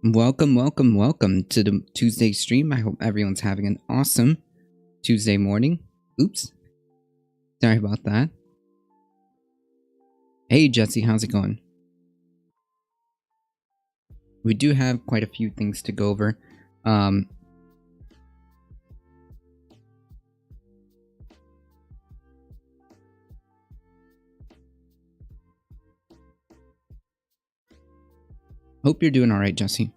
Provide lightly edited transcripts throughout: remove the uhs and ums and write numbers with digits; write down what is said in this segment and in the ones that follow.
Welcome to the Tuesday stream. I hope everyone's having an awesome Tuesday morning. Oops. Sorry about that. Hey, Jesse, how's it going? We do have quite a few things to go over. Hope you're doing all right, Jesse.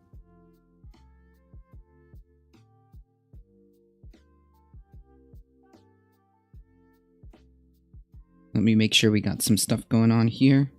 Let me make sure we got some stuff going on here.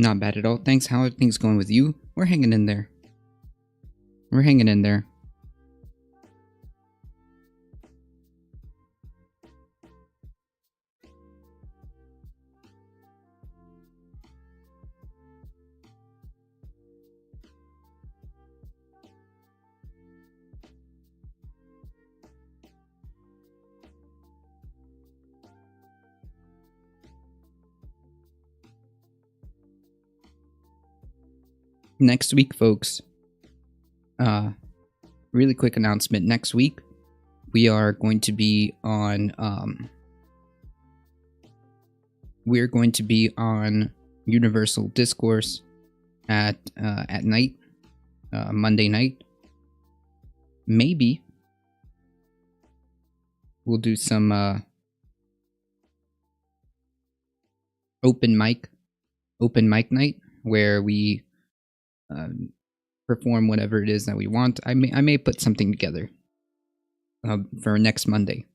Not bad at all. Thanks. How are things going with you? We're hanging in there. We're hanging in there. Next week, folks. Really quick announcement. Next week, we are going to be on Universal Discourse at night, Monday night. Maybe we'll do some open mic night where we perform whatever it is that we want. I may put something together for next Monday.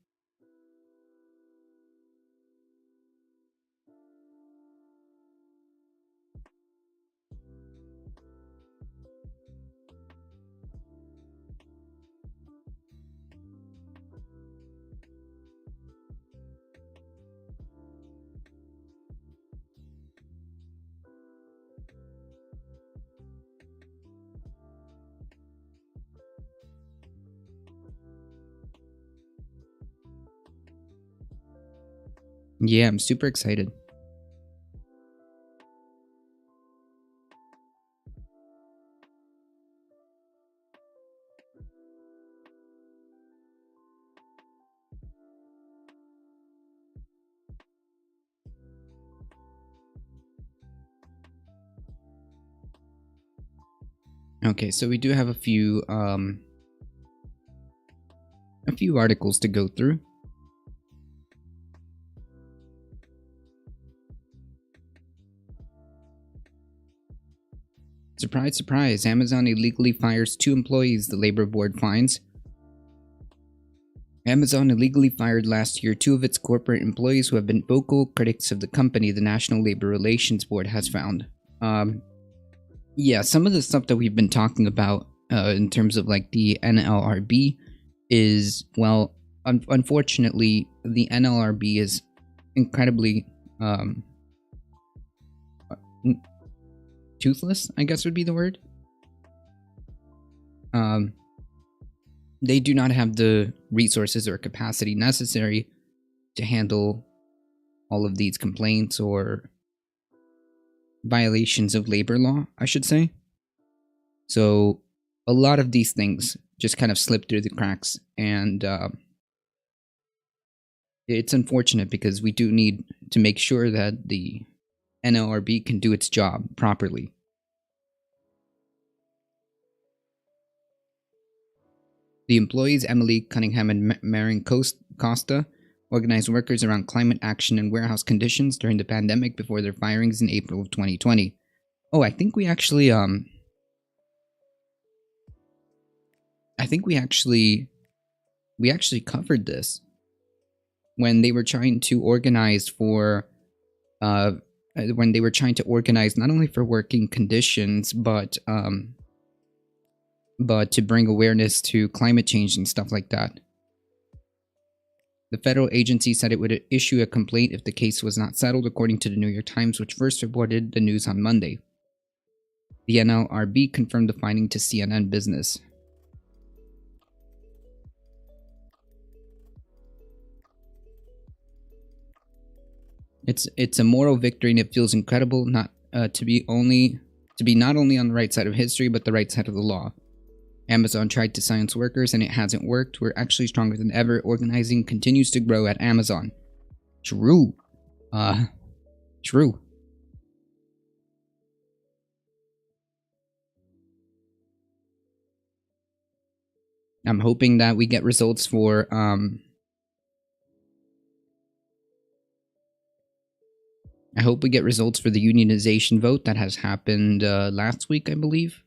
Yeah, I'm super excited. Okay, so we do have a few articles to go through. Surprise, surprise, Amazon illegally fires 2 employees, the Labor Board finds. Amazon illegally fired last year 2 of its corporate employees who have been vocal critics of the company, the National Labor Relations Board has found. Yeah, some of the stuff that we've been talking about in terms of like the NLRB is, well, unfortunately, the NLRB is incredibly toothless, I guess would be the word. They do not have the resources or capacity necessary to handle all of these complaints or violations of labor law, I should say. So a lot of these things just kind of slip through the cracks, and it's unfortunate because we do need to make sure that the NLRB can do its job properly. The employees, Emily Cunningham and Marin Costa, organize workers around climate action and warehouse conditions during the pandemic before their firings in April of 2020. Oh, I think we actually covered this when they were trying to organize for not only for working conditions but to bring awareness to climate change and stuff like that. The federal agency said it would issue a complaint if the case was not settled, according to the New York Times, which first reported the news on Monday. The NLRB confirmed the finding to CNN Business. It's a moral victory, and it feels incredible not to be not only on the right side of history, but the right side of the law. Amazon tried to silence workers and it hasn't worked. We're actually stronger than ever. Organizing continues to grow at Amazon. True. True. I'm hoping that we get results for I hope we get results for the unionization vote that has happened last week, I believe.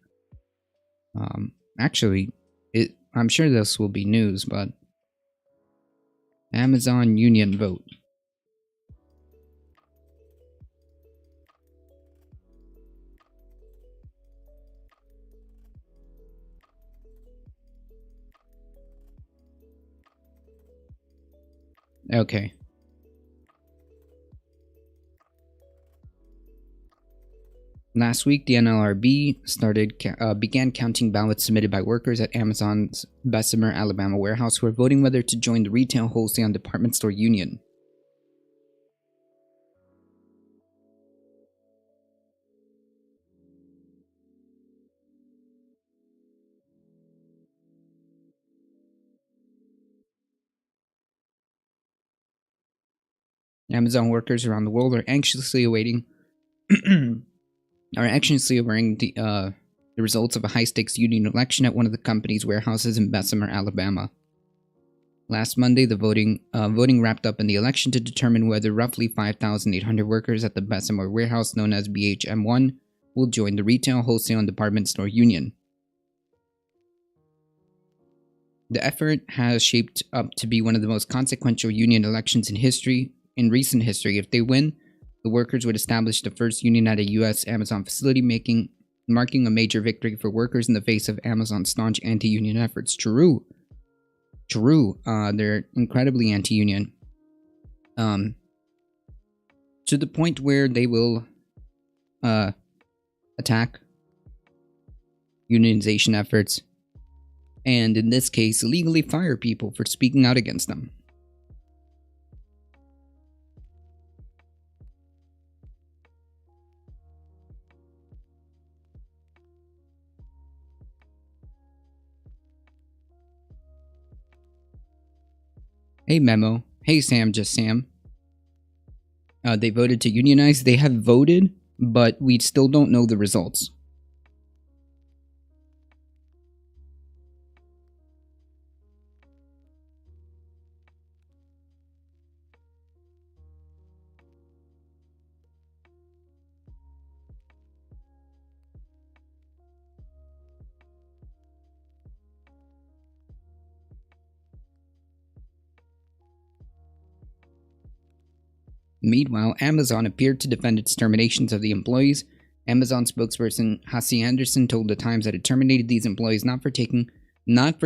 Actually, I'm sure this will be news, but Amazon union vote. Okay. Last week, the NLRB began counting ballots submitted by workers at Amazon's Bessemer, Alabama warehouse who are voting whether to join the retail, wholesale, and department store union. Amazon workers around the world are anxiously awaiting the results of a high-stakes union election at one of the company's warehouses in Bessemer, Alabama. Last Monday, the voting wrapped up in the election to determine whether roughly 5,800 workers at the Bessemer warehouse, known as BHM1, will join the retail, wholesale, and department store union. The effort has shaped up to be one of the most consequential union elections in recent history. If they win, the workers would establish the first union at a U.S. Amazon facility, marking a major victory for workers in the face of Amazon's staunch anti-union efforts. True. They're incredibly anti-union. To the point where they will attack unionization efforts, and in this case, legally fire people for speaking out against them. Hey Memo. Hey Sam, just Sam. They voted to unionize. They have voted, but we still don't know the results. Meanwhile, Amazon appeared to defend its terminations of the employees. Amazon spokesperson Hassie Anderson told The Times that it terminated these employees not for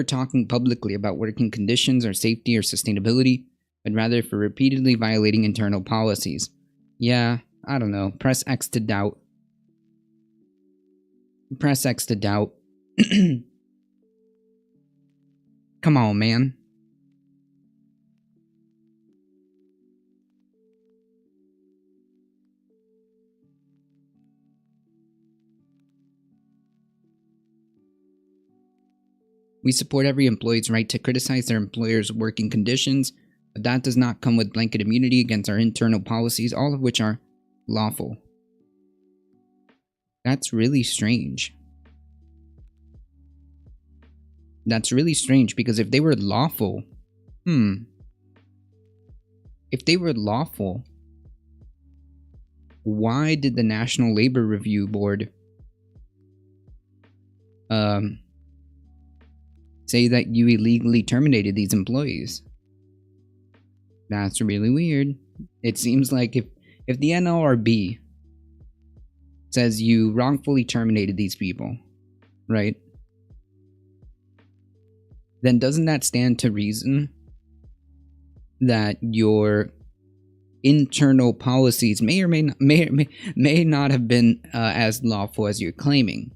talking publicly about working conditions or safety or sustainability, but rather for repeatedly violating internal policies. Yeah, I don't know. Press X to doubt. Press X to doubt. Come on, man. We support every employee's right to criticize their employer's working conditions, but that does not come with blanket immunity against our internal policies, all of which are lawful. That's really strange. That's really strange because if they were lawful, if they were lawful, why did the National Labor Review Board say that you illegally terminated these employees? That's really weird. It seems like if the NLRB says you wrongfully terminated these people, right? Then doesn't that stand to reason that your internal policies may or may not have been as lawful as you're claiming?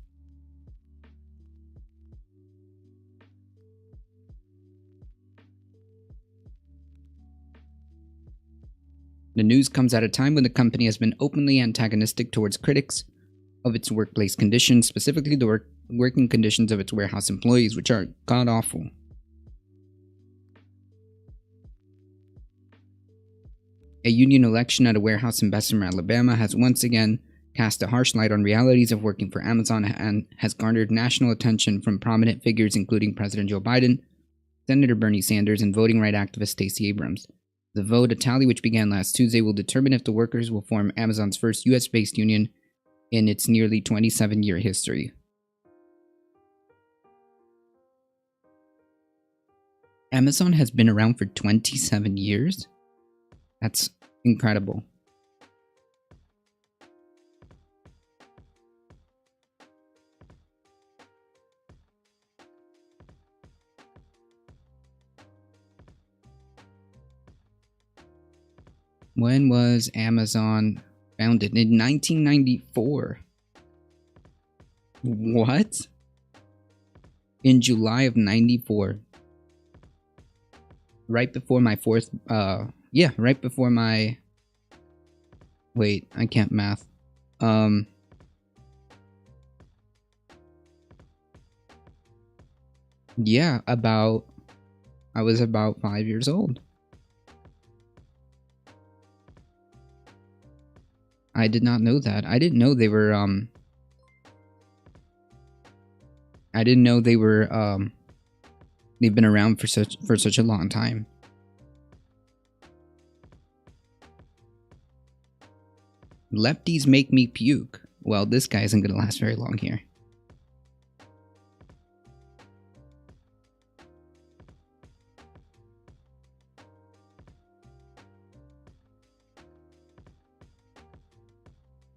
The news comes at a time when the company has been openly antagonistic towards critics of its workplace conditions, specifically the working conditions of its warehouse employees, which are god-awful. A union election at a warehouse in Bessemer, Alabama has once again cast a harsh light on realities of working for Amazon and has garnered national attention from prominent figures including President Joe Biden, Senator Bernie Sanders, and voting rights activist Stacey Abrams. The vote, a tally which began last Tuesday, will determine if the workers will form Amazon's first US-based union in its nearly 27-year history. Amazon has been around for 27 years? That's incredible. When was Amazon founded? In 1994. What? In July of 94. Right before my right before my... Wait, I can't math. Yeah, I was about 5 years old. I did not know that. I didn't know they were, they've been around for such a long time. Lefties make me puke. Well, this guy isn't gonna last very long here.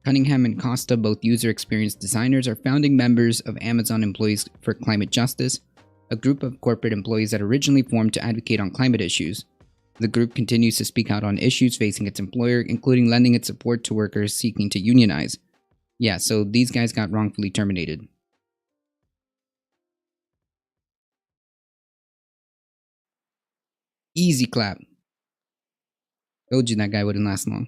Cunningham and Costa, both user experience designers, are founding members of Amazon Employees for Climate Justice, a group of corporate employees that originally formed to advocate on climate issues. The group continues to speak out on issues facing its employer, including lending its support to workers seeking to unionize. Yeah, so these guys got wrongfully terminated. Easy clap. Told you that guy wouldn't last long.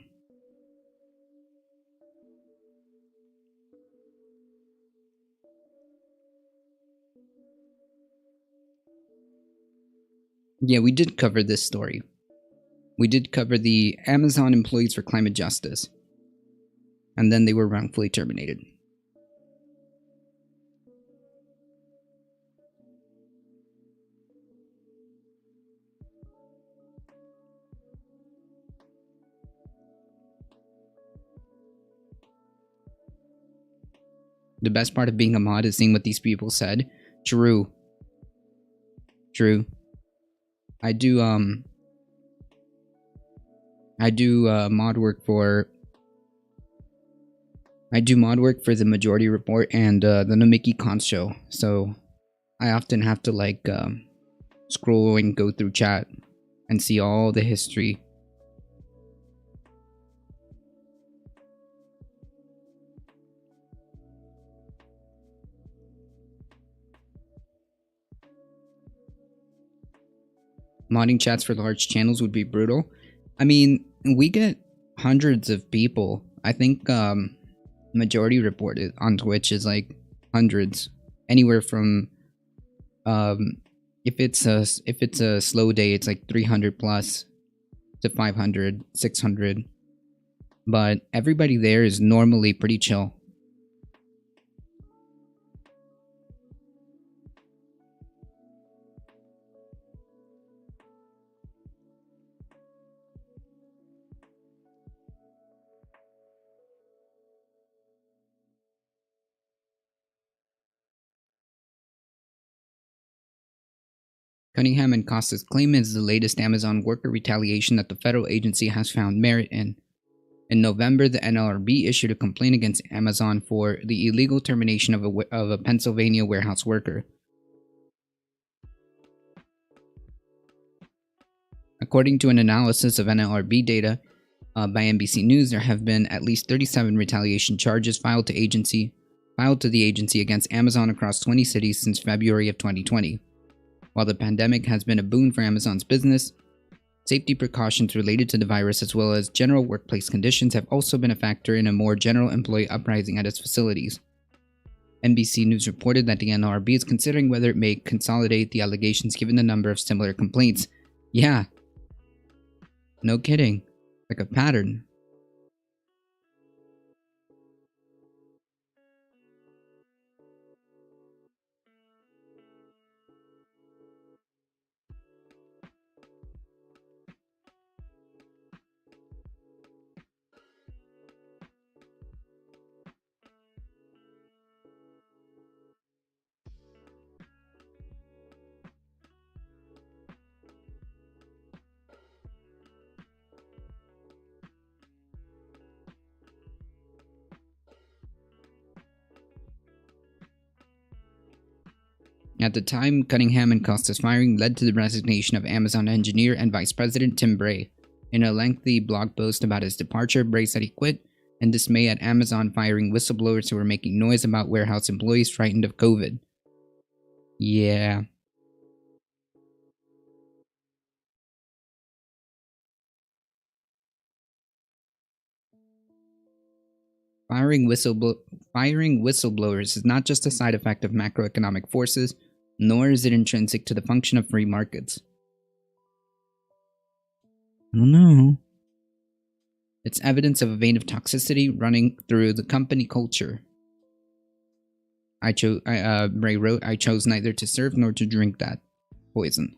Yeah, we did cover this story. We did cover the Amazon Employees for Climate Justice. And then they were wrongfully terminated. The best part of being a mod is seeing what these people said. True. I do mod work for the Majority Report and the Nomiki Con show, so I often have to like scroll and go through chat and see all the history. Modding chats for large channels would be brutal. I mean, we get hundreds of people. I think Majority Report on Twitch is like hundreds, anywhere from if it's a slow day, it's like 300 plus to 500, 600. But everybody there is normally pretty chill. Cunningham and Costa's claim is the latest Amazon worker retaliation that the federal agency has found merit in. In November, the NLRB issued a complaint against Amazon for the illegal termination of a Pennsylvania warehouse worker. According to an analysis of NLRB data by NBC News, there have been at least 37 retaliation charges filed to the agency against Amazon across 20 cities since February of 2020. While the pandemic has been a boon for Amazon's business, safety precautions related to the virus as well as general workplace conditions have also been a factor in a more general employee uprising at its facilities. NBC News reported that the NLRB is considering whether it may consolidate the allegations given the number of similar complaints. Yeah. No kidding. Like a pattern. At the time, Cunningham and Costa's firing led to the resignation of Amazon engineer and vice president Tim Bray. In a lengthy blog post about his departure, Bray said he quit in dismay at Amazon firing whistleblowers who were making noise about warehouse employees frightened of COVID. Yeah. Firing whistleblowers is not just a side effect of macroeconomic forces, nor is it intrinsic to the function of free markets. I don't know. It's evidence of a vein of toxicity running through the company culture. Bray wrote, I chose neither to serve nor to drink that poison.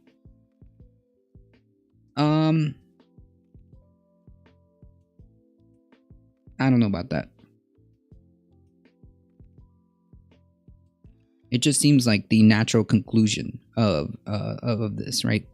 I don't know about that. It just seems like the natural conclusion of this, right?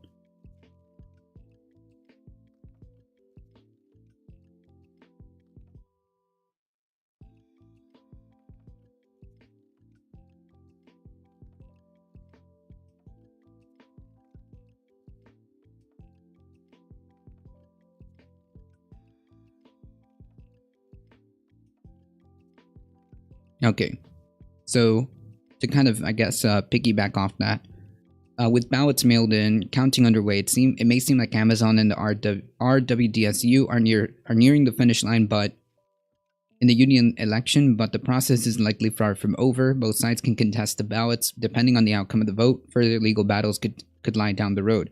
Okay, so to kind of, I guess, piggyback off that, with ballots mailed in, counting underway, it may seem like Amazon and the RWDSU are nearing the finish line, but in the union election, but the process is likely far from over. Both sides can contest the ballots. Depending on the outcome of the vote, further legal battles could lie down the road.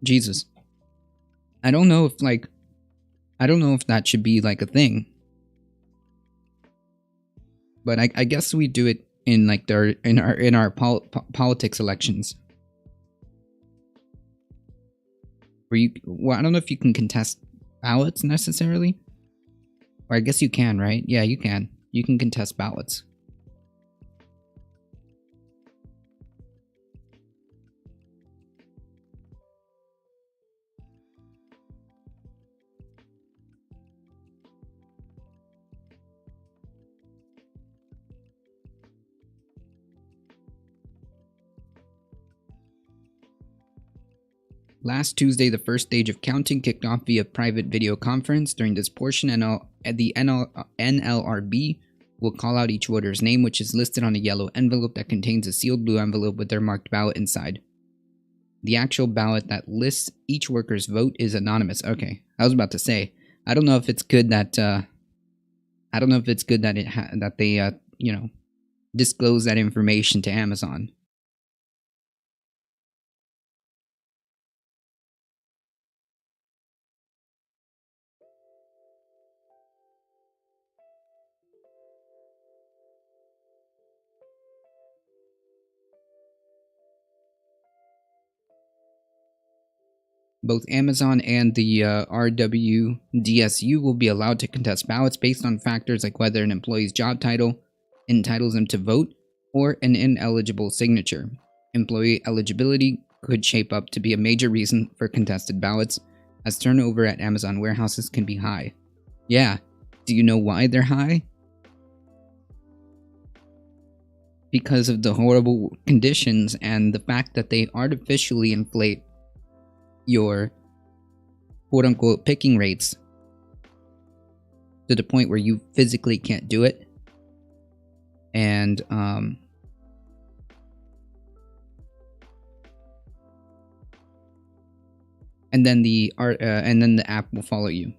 Jesus. I don't know if that should be like a thing. But I guess we do it in like in our politics elections. Where I don't know if you can contest ballots necessarily. Or I guess you can, right? Yeah, you can. You can contest ballots. Last Tuesday, the first stage of counting kicked off via private video conference. During this portion, the NLRB will call out each voter's name, which is listed on a yellow envelope that contains a sealed blue envelope with their marked ballot inside. The actual ballot that lists each worker's vote is anonymous. Okay, I was about to say, I don't know if it's good that they disclose that information to Amazon. Both Amazon and the RWDSU will be allowed to contest ballots based on factors like whether an employee's job title entitles them to vote or an ineligible signature. Employee eligibility could shape up to be a major reason for contested ballots, as turnover at Amazon warehouses can be high. Yeah, do you know why they're high? Because of the horrible conditions and the fact that they artificially inflate your quote-unquote picking rates to the point where you physically can't do it. And then the app will follow you.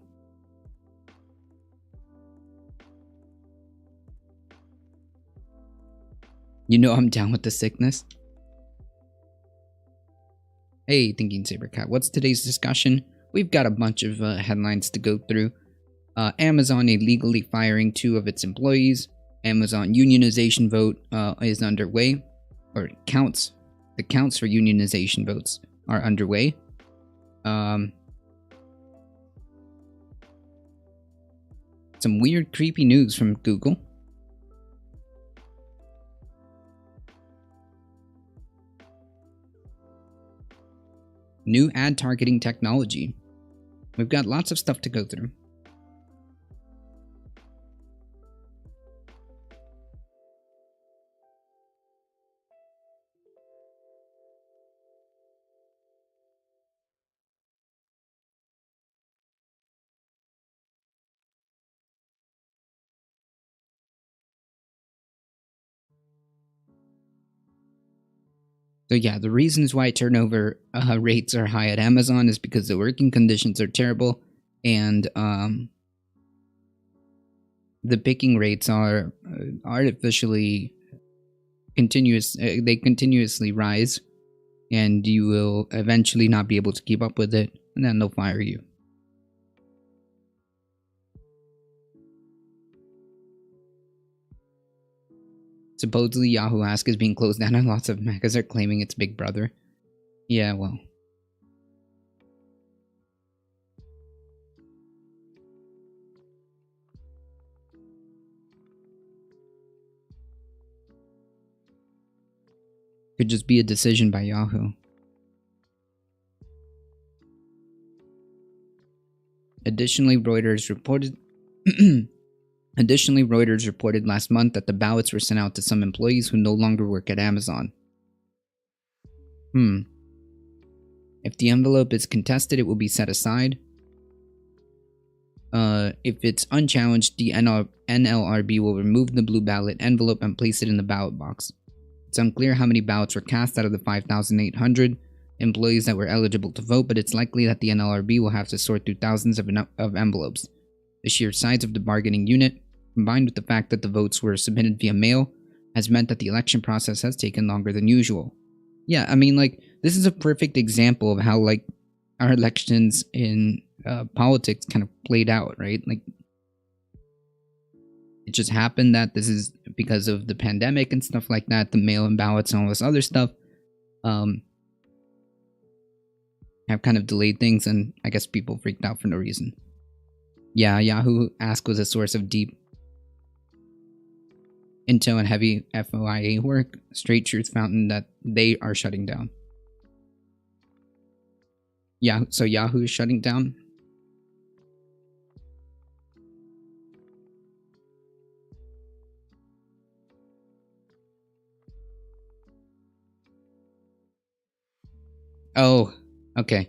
You know I'm down with the sickness. Hey, Thinking Sabercat, what's today's discussion? We've got a bunch of headlines to go through. Amazon illegally firing 2 of its employees. Amazon unionization vote is underway, or counts. The counts for unionization votes are underway. Some weird, creepy news from Google. New ad targeting technology. We've got lots of stuff to go through. So yeah, the reasons why turnover rates are high at Amazon is because the working conditions are terrible, and the picking rates are artificially continuous. They continuously rise, and you will eventually not be able to keep up with it, and then they'll fire you. Supposedly, Yahoo Ask is being closed down, and lots of mechas are claiming it's Big Brother. Yeah, well. Could just be a decision by Yahoo. Additionally, Reuters reported last month that the ballots were sent out to some employees who no longer work at Amazon. If the envelope is contested, it will be set aside. If it's unchallenged, the NLRB will remove the blue ballot envelope and place it in the ballot box. It's unclear how many ballots were cast out of the 5,800 employees that were eligible to vote, but it's likely that the NLRB will have to sort through thousands of envelopes. The sheer size of the bargaining unit, combined with the fact that the votes were submitted via mail, has meant that the election process has taken longer than usual. Yeah, I mean, like, this is a perfect example of how, like, our elections in politics kind of played out, right? Like, it just happened that this is because of the pandemic and stuff like that, the mail-in ballots and all this other stuff have kind of delayed things, and I guess people freaked out for no reason. Yeah, Yahoo Ask was a source of deep intel and heavy FOIA work. Straight Truth Fountain that they are shutting down. Yeah, so Yahoo is shutting down. Oh, okay.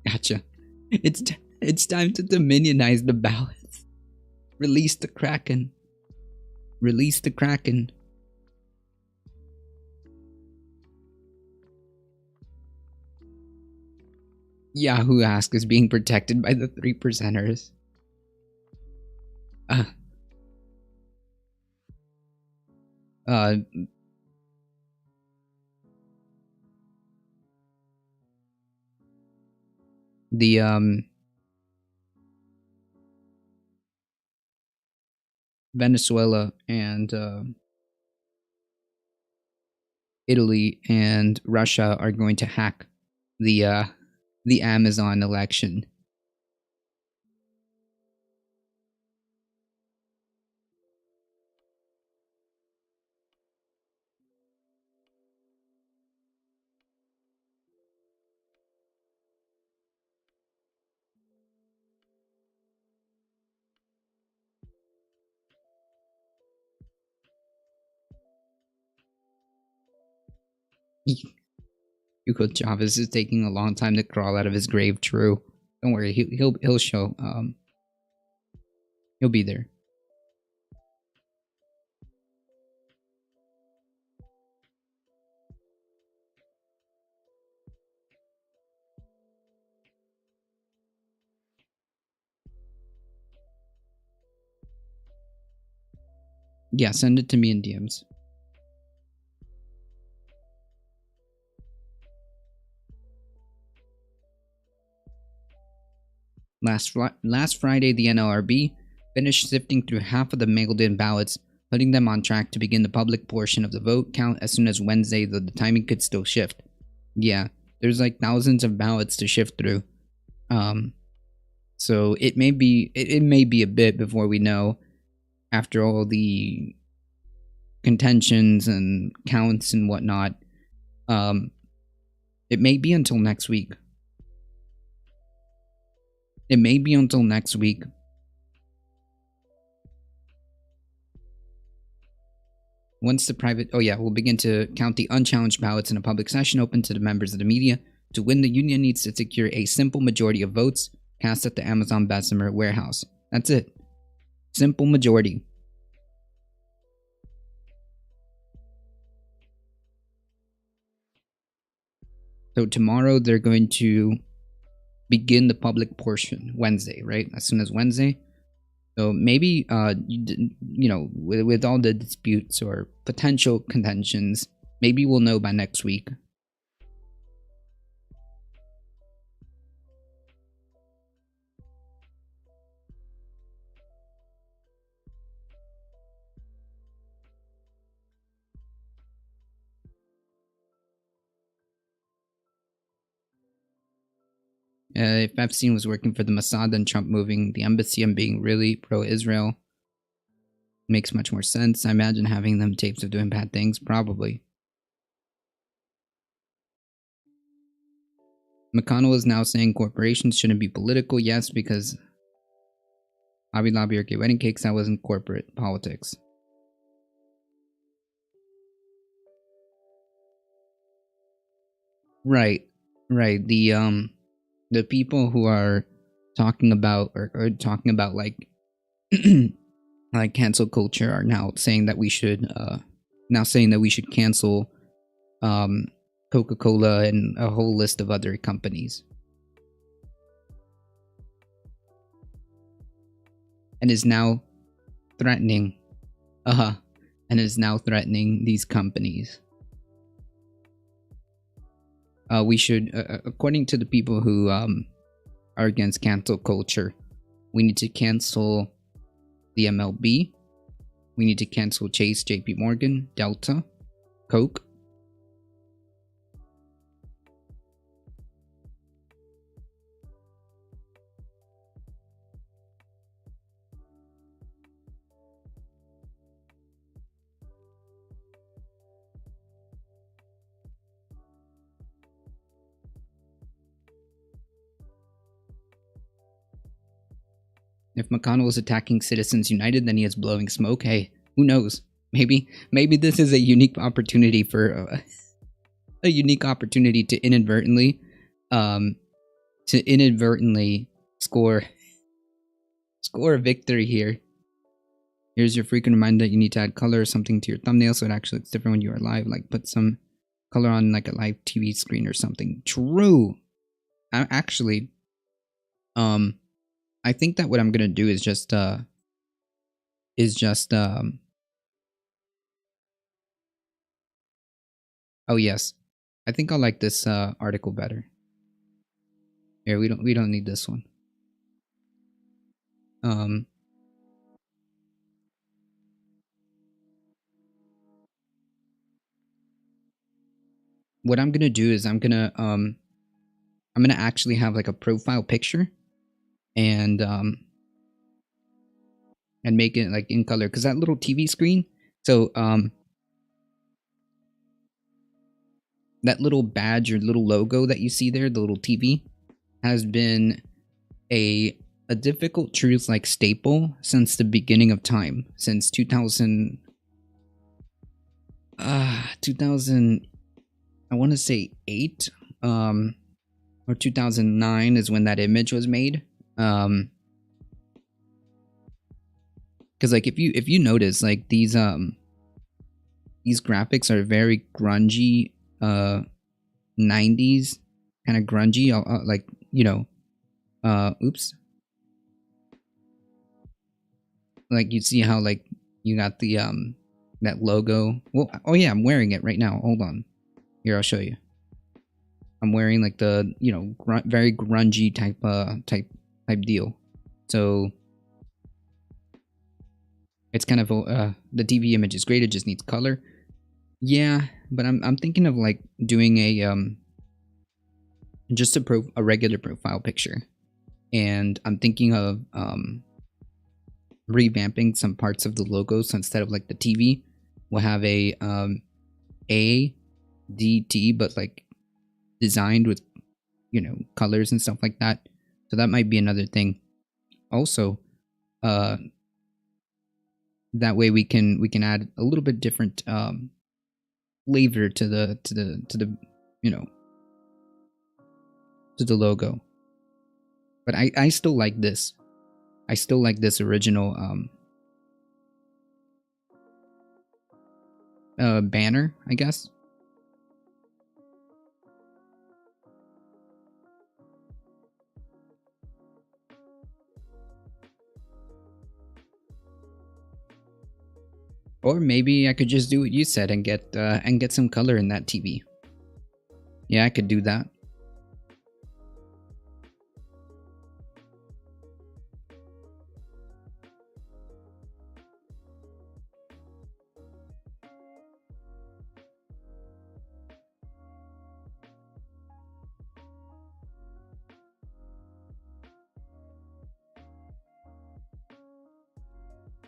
Gotcha. It's time to dominionize the ballots. Release the Kraken. Release the Kraken. Yahoo Ask is being protected by the 3%ers. The Venezuela and Italy and Russia are going to hack the Amazon election. Hugo Chavez is taking a long time to crawl out of his grave. True. Don't worry. He'll show. He'll be there. Yeah, send it to me in DMs. Last Friday, the NLRB finished sifting through half of the mailed-in ballots, putting them on track to begin the public portion of the vote count as soon as Wednesday, though the timing could still shift. Yeah, there's like thousands of ballots to shift through. So it may be a bit before we know, after all the contentions and counts and whatnot. It may be until next week. It may be until next week. Once the private... Oh yeah, we'll begin to count the unchallenged ballots in a public session open to the members of the media. To win, the union needs to secure a simple majority of votes cast at the Amazon Bessemer warehouse. That's it. Simple majority. So tomorrow they're going to begin the public portion Wednesday, right? As soon as Wednesday. So maybe, with all the disputes or potential contentions, maybe we'll know by next week. If Epstein was working for the Mossad and Trump moving the embassy and being really pro-Israel, makes much more sense. I imagine having them tapes of doing bad things, probably. McConnell is now saying corporations shouldn't be political. Yes, because Hobby Lobby or gay wedding cakes, that wasn't corporate politics. Right. The people who are talking about or talking about like like cancel culture are now saying that we should cancel Coca-Cola and a whole list of other companies. And is now threatening these companies. We should, according to the people who are against cancel culture, we need to cancel the MLB. We need to cancel Chase, JP Morgan, Delta, Coke. If McConnell is attacking Citizens United, then he is blowing smoke. Hey, who knows? Maybe this is a unique opportunity for to inadvertently, score a victory here. Here's your frequent reminder that you need to add color or something to your thumbnail so it actually looks different when you are live. Like put some color on like a live TV screen or something. True. I think that what I'm gonna do is just oh yes, I think I like this article better. Here, we don't need this one. What I'm gonna do is I'm gonna actually have like a profile picture and make it like in color, because that little TV screen, so that little badge or little logo that you see there, the little TV, has been a difficult truth like staple since the beginning of time, since 2000 I want to say 8, or 2009 is when that image was made. Because like if you notice, like these graphics are very grungy, 90s kind of grungy, like, you know, oops, like you see how like you got the that logo. Well, oh yeah, I'm wearing it right now. Hold on, here I'll show you. I'm wearing like the, you know, very grungy type deal. So it's kind of the TV image is great. It just needs color. Yeah, but I'm thinking of like doing a just a regular profile picture, and I'm thinking of revamping some parts of the logo. So instead of like the TV, we'll have a ADT, but like designed with, you know, colors and stuff like that. So that might be another thing. Also, uh, that way we can add a little bit different flavor to the you know, to the logo. But I still like this. I still like this original banner, I guess. Or maybe I could just do what you said and get some color in that TV. Yeah, I could do that.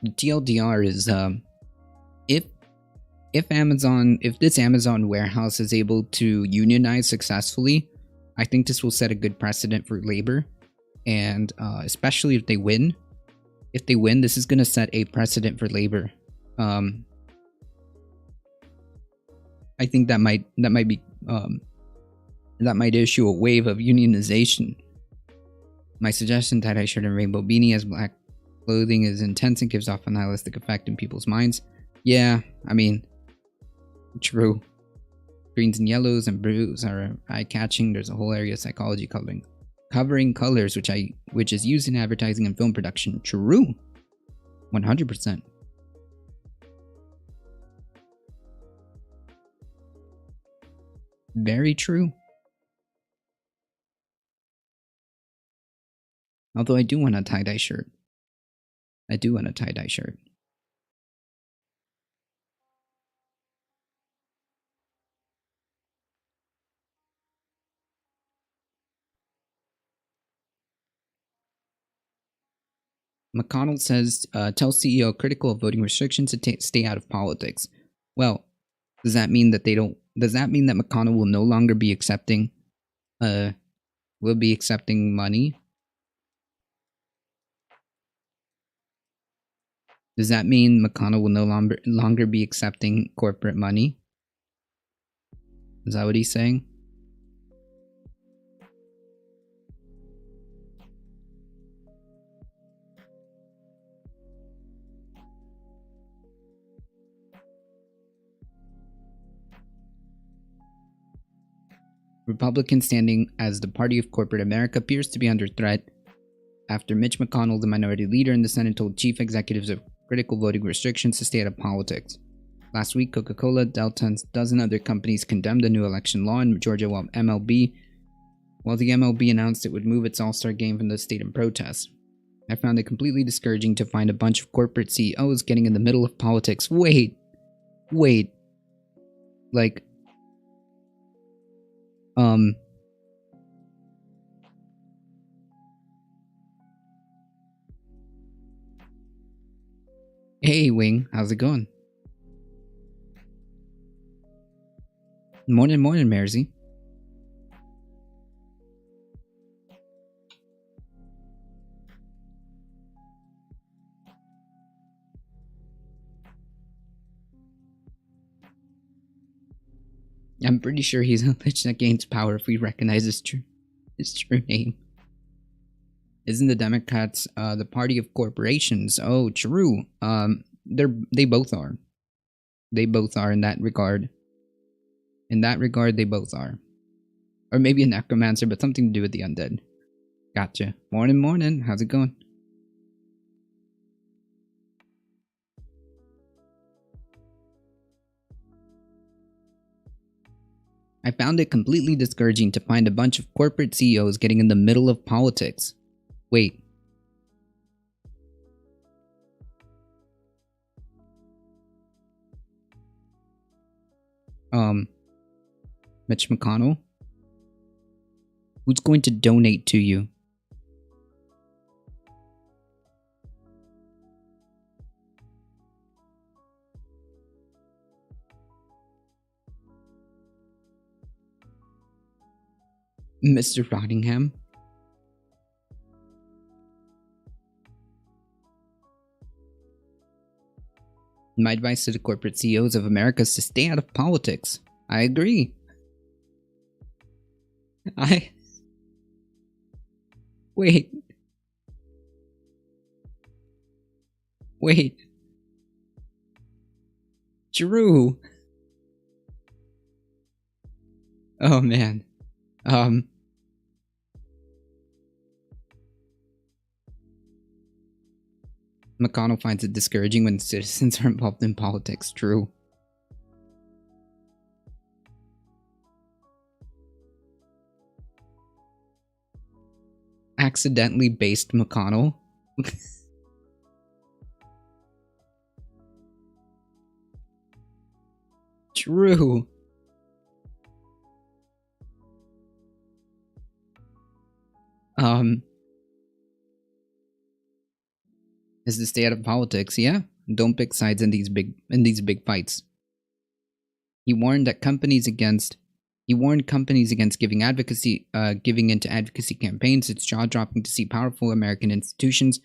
The TLDR is if if this Amazon warehouse is able to unionize successfully, I think this will set a good precedent for labor, and especially if they win. If they win, this is going to set a precedent for labor. I think that might be that might issue a wave of unionization. My suggestion: tie-dye shirt and rainbow beanie as black clothing is intense and gives off a nihilistic effect in people's minds. Yeah, I mean, true. Greens and yellows and blues are eye-catching. There's a whole area of psychology covering colors, which is used in advertising and film production. True, 100%. Very true. Although I do want a tie-dye shirt. I do want a tie-dye shirt. McConnell says, tells CEO critical of voting restrictions to stay out of politics. Well, does that mean that they don't? Does that mean that McConnell will no longer be accepting, money? Does that mean McConnell will no longer be accepting corporate money? Is that what he's saying? Republicans standing as the party of corporate America appears to be under threat after Mitch McConnell, the minority leader in the Senate, told chief executives of critical voting restrictions to stay out of politics. Last week, Coca-Cola, Delta, and a dozen other companies condemned the new election law in Georgia, while the MLB announced it would move its All-Star game from the state in protest. I found it completely discouraging to find a bunch of corporate CEOs getting in the middle of politics. Wait. Like, hey, Wing, how's it going? Morning, Mersey. I'm pretty sure he's a lich that gains power if we recognize his true name. Isn't the Democrats the party of corporations? Oh, true. They both are. They both are in that regard. In that regard, they both are. Or maybe a necromancer, but something to do with the undead. Gotcha. Morning, morning. How's it going? I found it completely discouraging to find a bunch of corporate CEOs getting in the middle of politics. Wait. Mitch McConnell? Who's going to donate to you? Mr. Rottingham? My advice to the corporate CEOs of America is to stay out of politics. I agree. Wait. Wait. Drew. Oh man. McConnell finds it discouraging when citizens are involved in politics. True. Accidentally based McConnell. True. Is to stay out of politics, yeah? Don't pick sides in these big fights. He warned companies against giving into advocacy campaigns. It's jaw-dropping to see powerful American institutions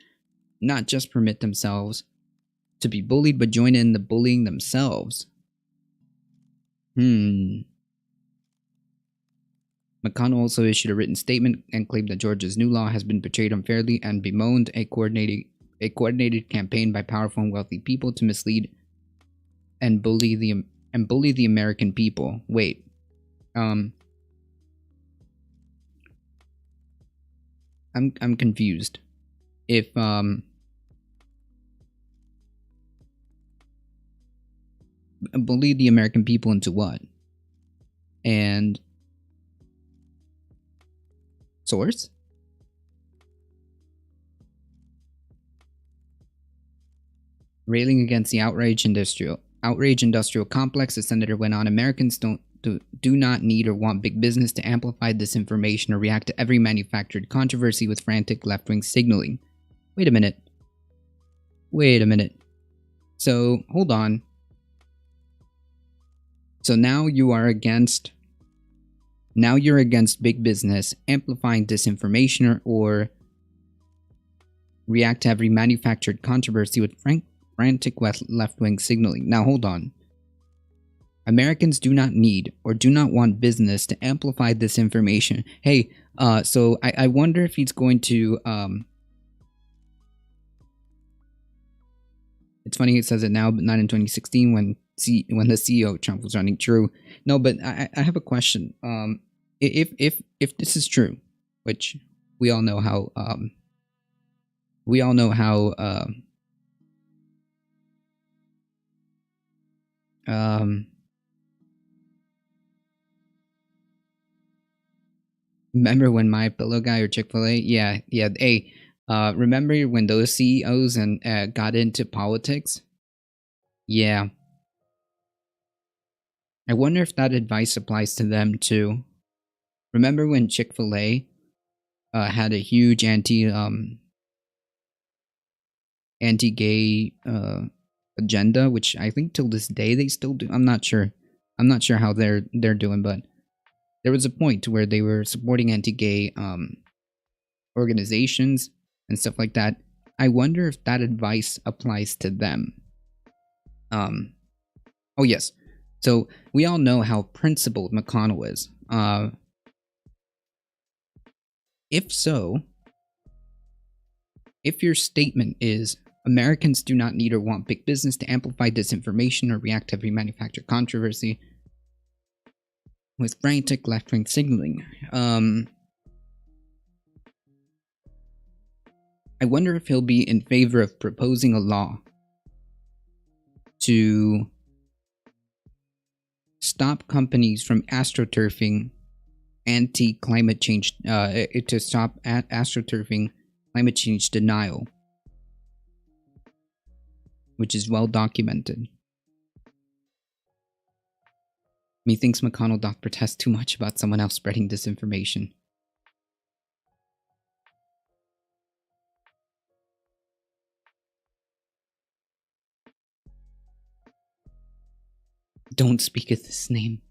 not just permit themselves to be bullied, but join in the bullying themselves. McConnell also issued a written statement and claimed that Georgia's new law has been portrayed unfairly and bemoaned a coordinated campaign by powerful and wealthy people to mislead and bully the American people. Wait. I'm confused. If bully the American people into what? And source? Railing against the outrage industrial complex, the senator went on. Americans do not need or want big business to amplify disinformation or react to every manufactured controversy with frantic left-wing signaling. Wait a minute. So, hold on. So now you're against big business amplifying disinformation or react to every manufactured controversy with frantic left-wing signaling. Now hold on. Americans do not need or do not want business to amplify this information. Hey, so I wonder if he's going to it's funny it says it now, but not in 2016 when the CEO of Trump was running. True. No, but I have a question. If this is true, which we all know how remember when My Pillow guy or Chick-fil-A? Yeah. Hey, remember when those CEOs and got into politics? Yeah. I wonder if that advice applies to them too. Remember when Chick-fil-A had a huge anti-gay agenda, which I think till this day they still do. I'm not sure how they're doing, but there was a point where they were supporting anti-gay organizations and stuff like that. I wonder if that advice applies to them. Oh yes, So we all know how principled McConnell is. If so, if your statement is Americans do not need or want big business to amplify disinformation or react to every manufactured controversy with frantic left-wing signaling, I wonder if he'll be in favor of proposing a law to stop companies from astroturfing anti-climate change, to stop astroturfing climate change denial, which is well documented. Methinks McConnell doth protest too much about someone else spreading disinformation. Don't speak of this name.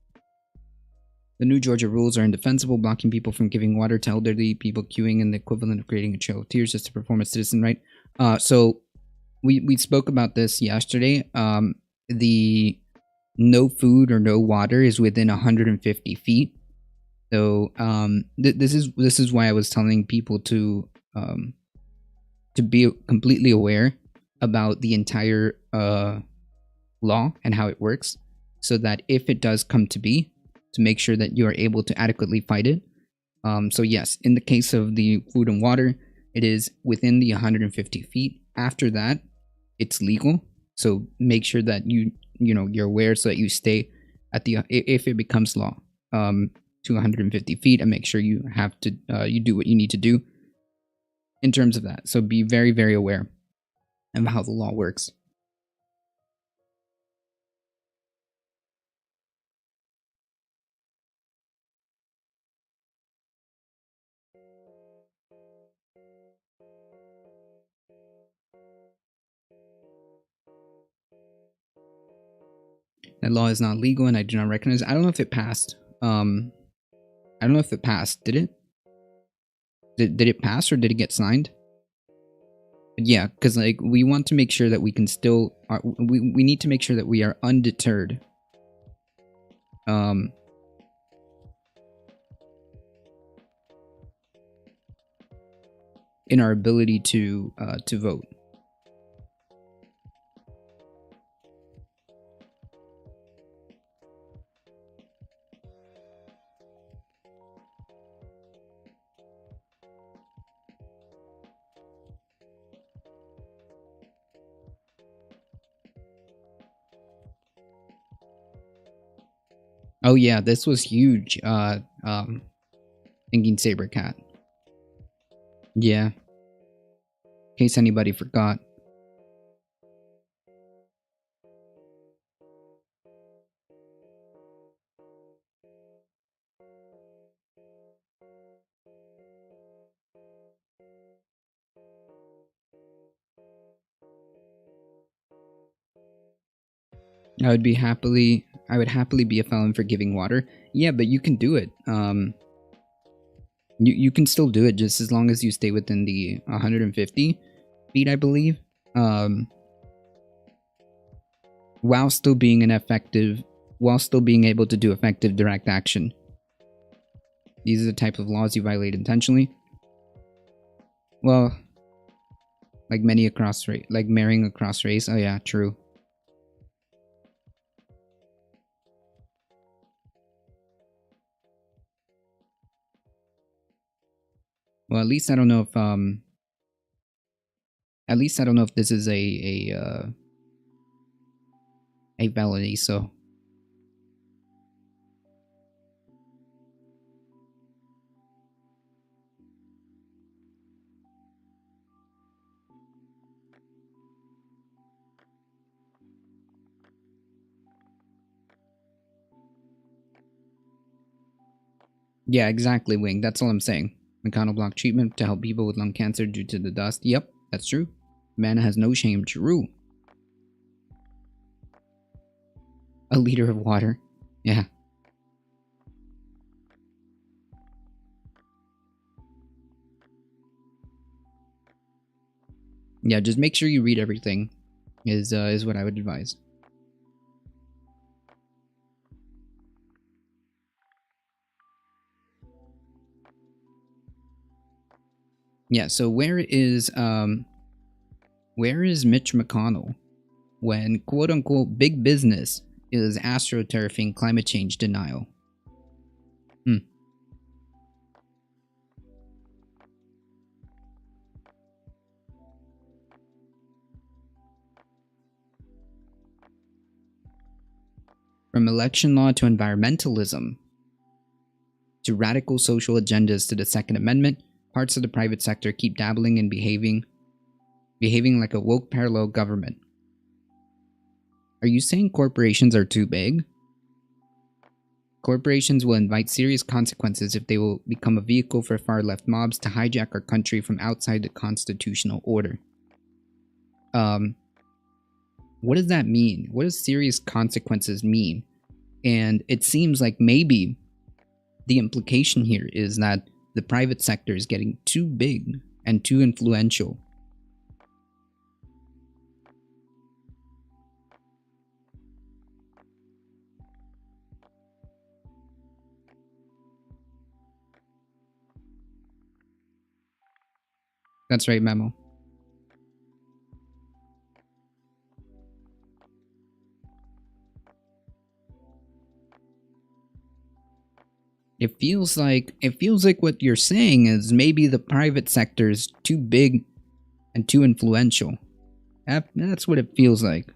The new Georgia rules are indefensible, blocking people from giving water to elderly people queuing in the equivalent of creating a trail of tears just to perform a citizen right. So we spoke about this yesterday. The no food or no water is within 150 feet. So this is why I was telling people to be completely aware about the entire law and how it works, so that if it does come to be, to make sure that you are able to adequately fight it. So yes, in the case of the food and water, it is within the 150 feet. After that, it's legal. So make sure that you're aware, so that you stay at the, if it becomes law, to 150 feet, and make sure you have to you do what you need to do in terms of that. So be very, very aware of how the law works. That law is not legal, and I do not recognize. I don't know if it passed. I don't know if it passed. Did it? Did it pass, or did it get signed? But yeah, because like we want to make sure that we can still. We need to make sure that we are undeterred. In our ability to vote. Oh yeah, this was huge. Thinking Sabercat. Yeah. In case anybody forgot. I would happily be a felon for giving water. Yeah, but you can do it. You can still do it, just as long as you stay within the 150 feet, I believe. While still being able to do effective direct action. These are the type of laws you violate intentionally. Well, like marrying across race. Oh yeah, true. Well, at least I don't know if this is a felony. So yeah, exactly, Wing. That's all I'm saying. McConnell blocked treatment to help people with lung cancer due to the dust. Yep, that's true. Man has no shame. True. A liter of water. Yeah. Yeah, just make sure you read everything. Is what I would advise. Yeah, so where is Mitch McConnell when quote unquote big business is astroturfing climate change denial? Hmm. From election law to environmentalism to radical social agendas to the Second Amendment, parts of the private sector keep dabbling and behaving like a woke parallel government. Are you saying corporations are too big? Corporations will invite serious consequences if they will become a vehicle for far left mobs to hijack our country from outside the constitutional order. Um, what does that mean? What does serious consequences mean? And it seems like maybe the implication here is that the private sector is getting too big and too influential. That's right, Memo. It feels like what you're saying is maybe the private sector is too big and too influential. That's what it feels like.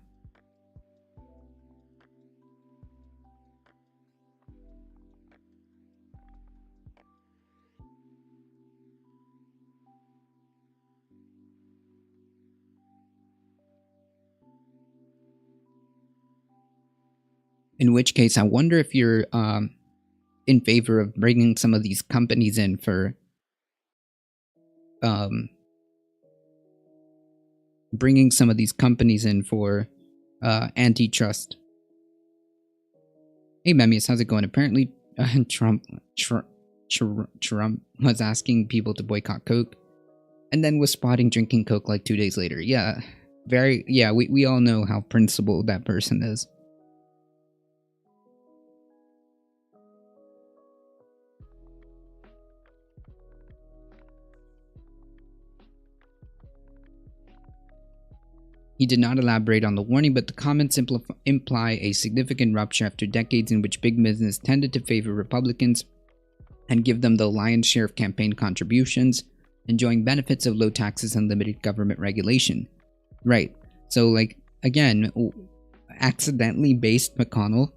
In which case, I wonder if you're in favor of bringing some of these companies in for um, antitrust. Hey, Memmius, how's it going? Apparently, Trump was asking people to boycott Coke, and then was spotting drinking Coke like 2 days later. Yeah, we all know how principled that person is. He did not elaborate on the warning, but the comments imply a significant rupture after decades in which big business tended to favor Republicans and give them the lion's share of campaign contributions, enjoying benefits of low taxes and limited government regulation. Right. So, like, again, accidentally based McConnell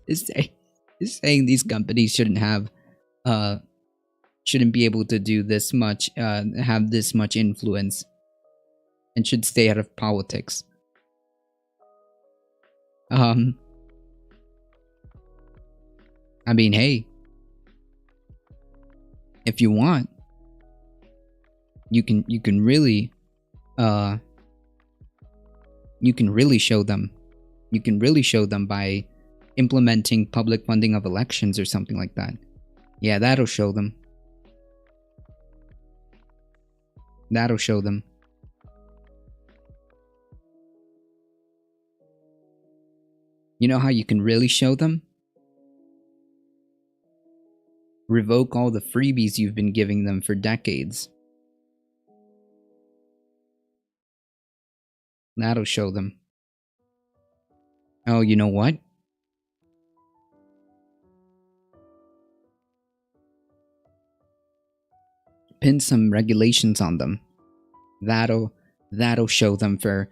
is saying these companies shouldn't be able to do this much, have this much influence, and should stay out of politics. I mean, hey, if you want, you can really show them. You can really show them by implementing public funding of elections or something like that. Yeah, that'll show them. That'll show them. You know how you can really show them? Revoke all the freebies you've been giving them for decades. That'll show them. Oh, you know what? Pin some regulations on them. That'll show them for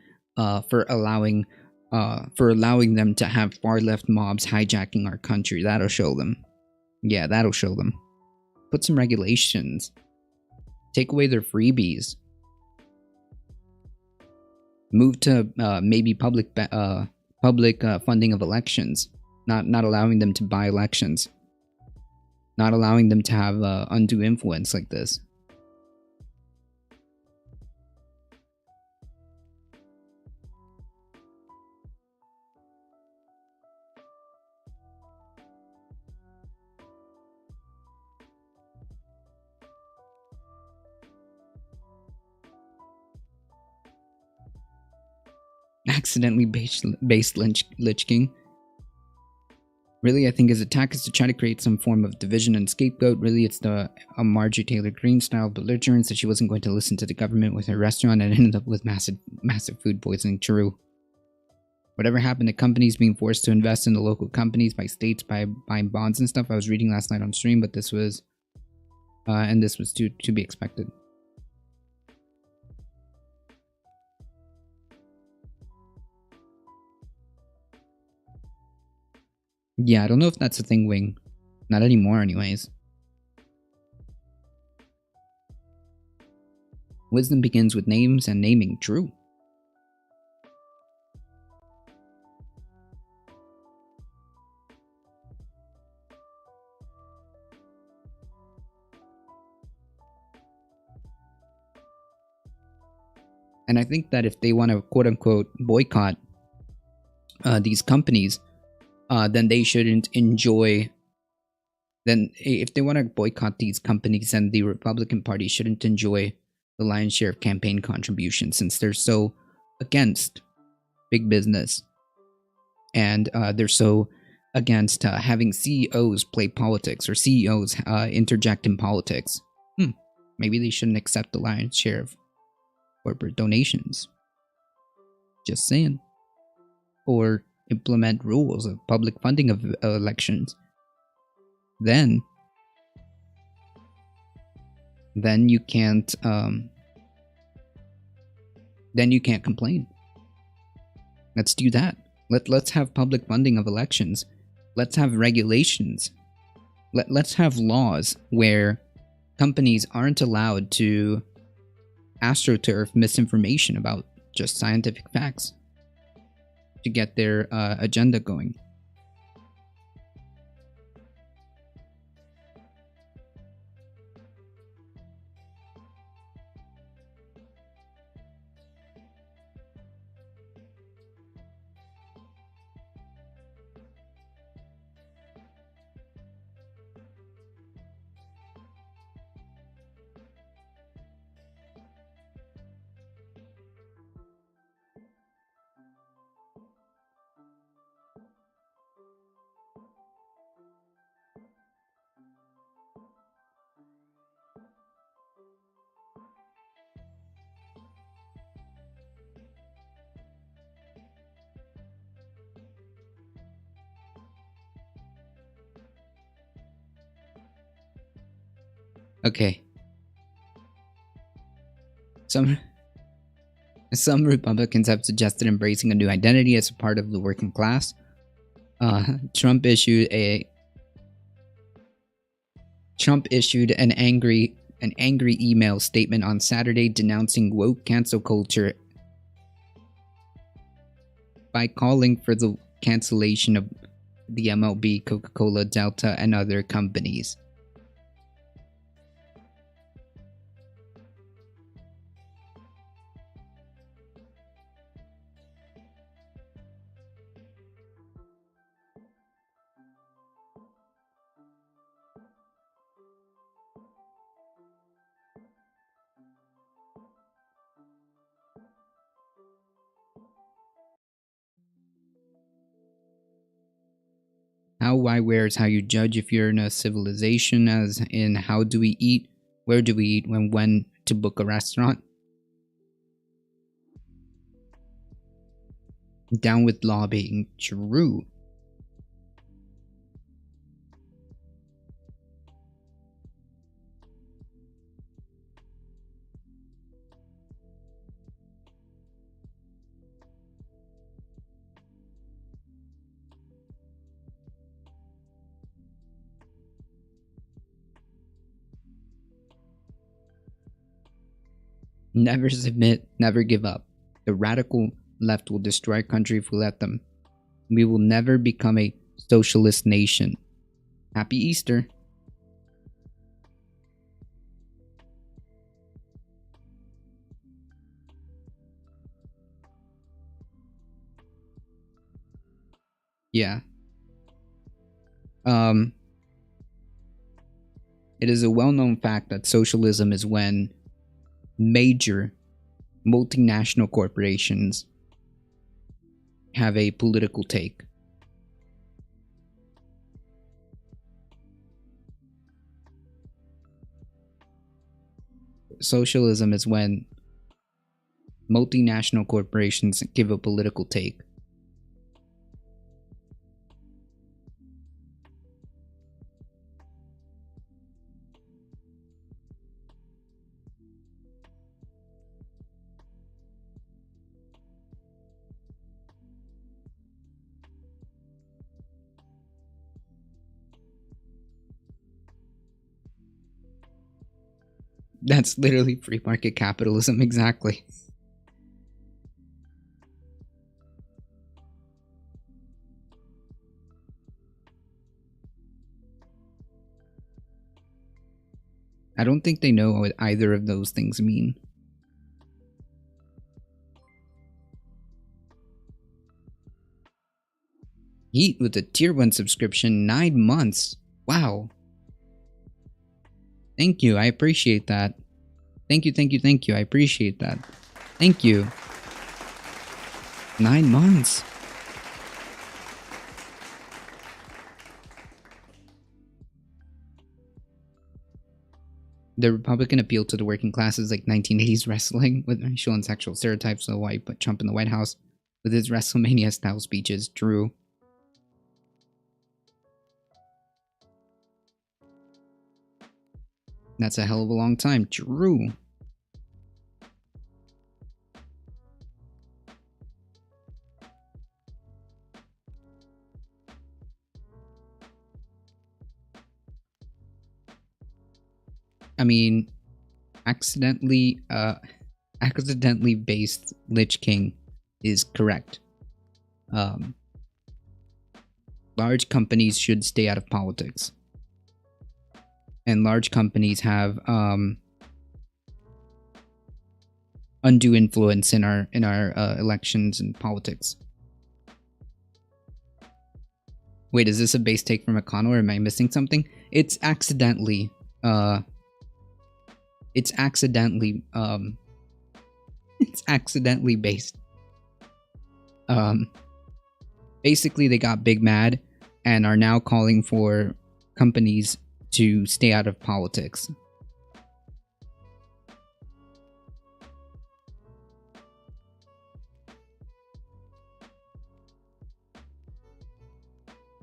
allowing them to have far left mobs hijacking our country. That'll show them. Yeah, that'll show them. Put some regulations. Take away their freebies. Move to maybe public funding of elections. Not allowing them to buy elections. Not allowing them to have undue influence like this. Accidentally based Lich King. Really, I think his attack is to try to create some form of division and scapegoat. Really, it's a Marjorie Taylor Greene style belligerence that she wasn't going to listen to the government with her restaurant and ended up with massive food poisoning. True. Whatever happened to companies being forced to invest in the local companies by states by buying bonds and stuff, I was reading last night on stream, but this was to be expected. Yeah, I don't know if that's a thing, Wing. Not anymore, anyways. Wisdom begins with names and naming. True. And I think that if they want to quote-unquote boycott these companies, then they shouldn't enjoy... Then if they want to boycott these companies, then the Republican Party shouldn't enjoy the lion's share of campaign contributions, since they're so against big business. And they're so against having CEOs play politics, or CEOs interject in politics. Maybe they shouldn't accept the lion's share of corporate donations. Just saying. Or implement rules of public funding of elections. Then you can't complain. Let's do that. Let's have public funding of elections. Let's have regulations. Let's have laws where companies aren't allowed to astroturf misinformation about just scientific facts to get their agenda going. Okay. Some Republicans have suggested embracing a new identity as a part of the working class. Trump issued an angry email statement on Saturday denouncing woke cancel culture by calling for the cancellation of the MLB, Coca-Cola, Delta, and other companies. How, why, where is how you judge if you're in a civilization, as in how do we eat, where do we eat, when to book a restaurant. Down with lobbying. True. Never submit, never give up. The radical left will destroy our country if we let them. We will never become a socialist nation. Happy Easter. Yeah. It is a well-known fact that socialism is when major multinational corporations have a political take. socialism is when multinational corporations give a political take. That's literally free market capitalism, exactly. I don't think they know what either of those things mean. Heat with a tier 1 subscription, 9 months. Wow. Thank you, I appreciate that. Thank you, thank you, thank you, I appreciate that. Thank you. 9 months. The Republican appeal to the working classes like 1980s wrestling with racial and sexual stereotypes, so why put Trump in the White House with his WrestleMania-style speeches. True. That's a hell of a long time. True. I mean, accidentally based Lich King is correct. Large companies should stay out of politics, and large companies have undue influence in our elections and politics. Wait, is this a base take from McConnell, or am I missing something? It's accidentally it's accidentally based. Basically they got big mad and are now calling for companies to stay out of politics.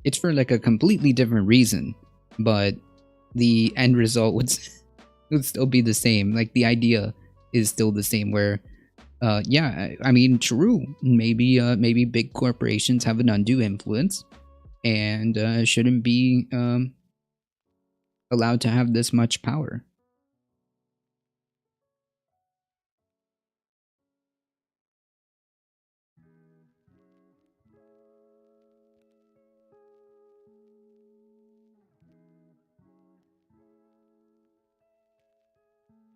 It's for like a completely different reason, but the end result would still be the same. Like the idea is still the same, where yeah, I mean, true, maybe big corporations have an undue influence and shouldn't be allowed to have this much power.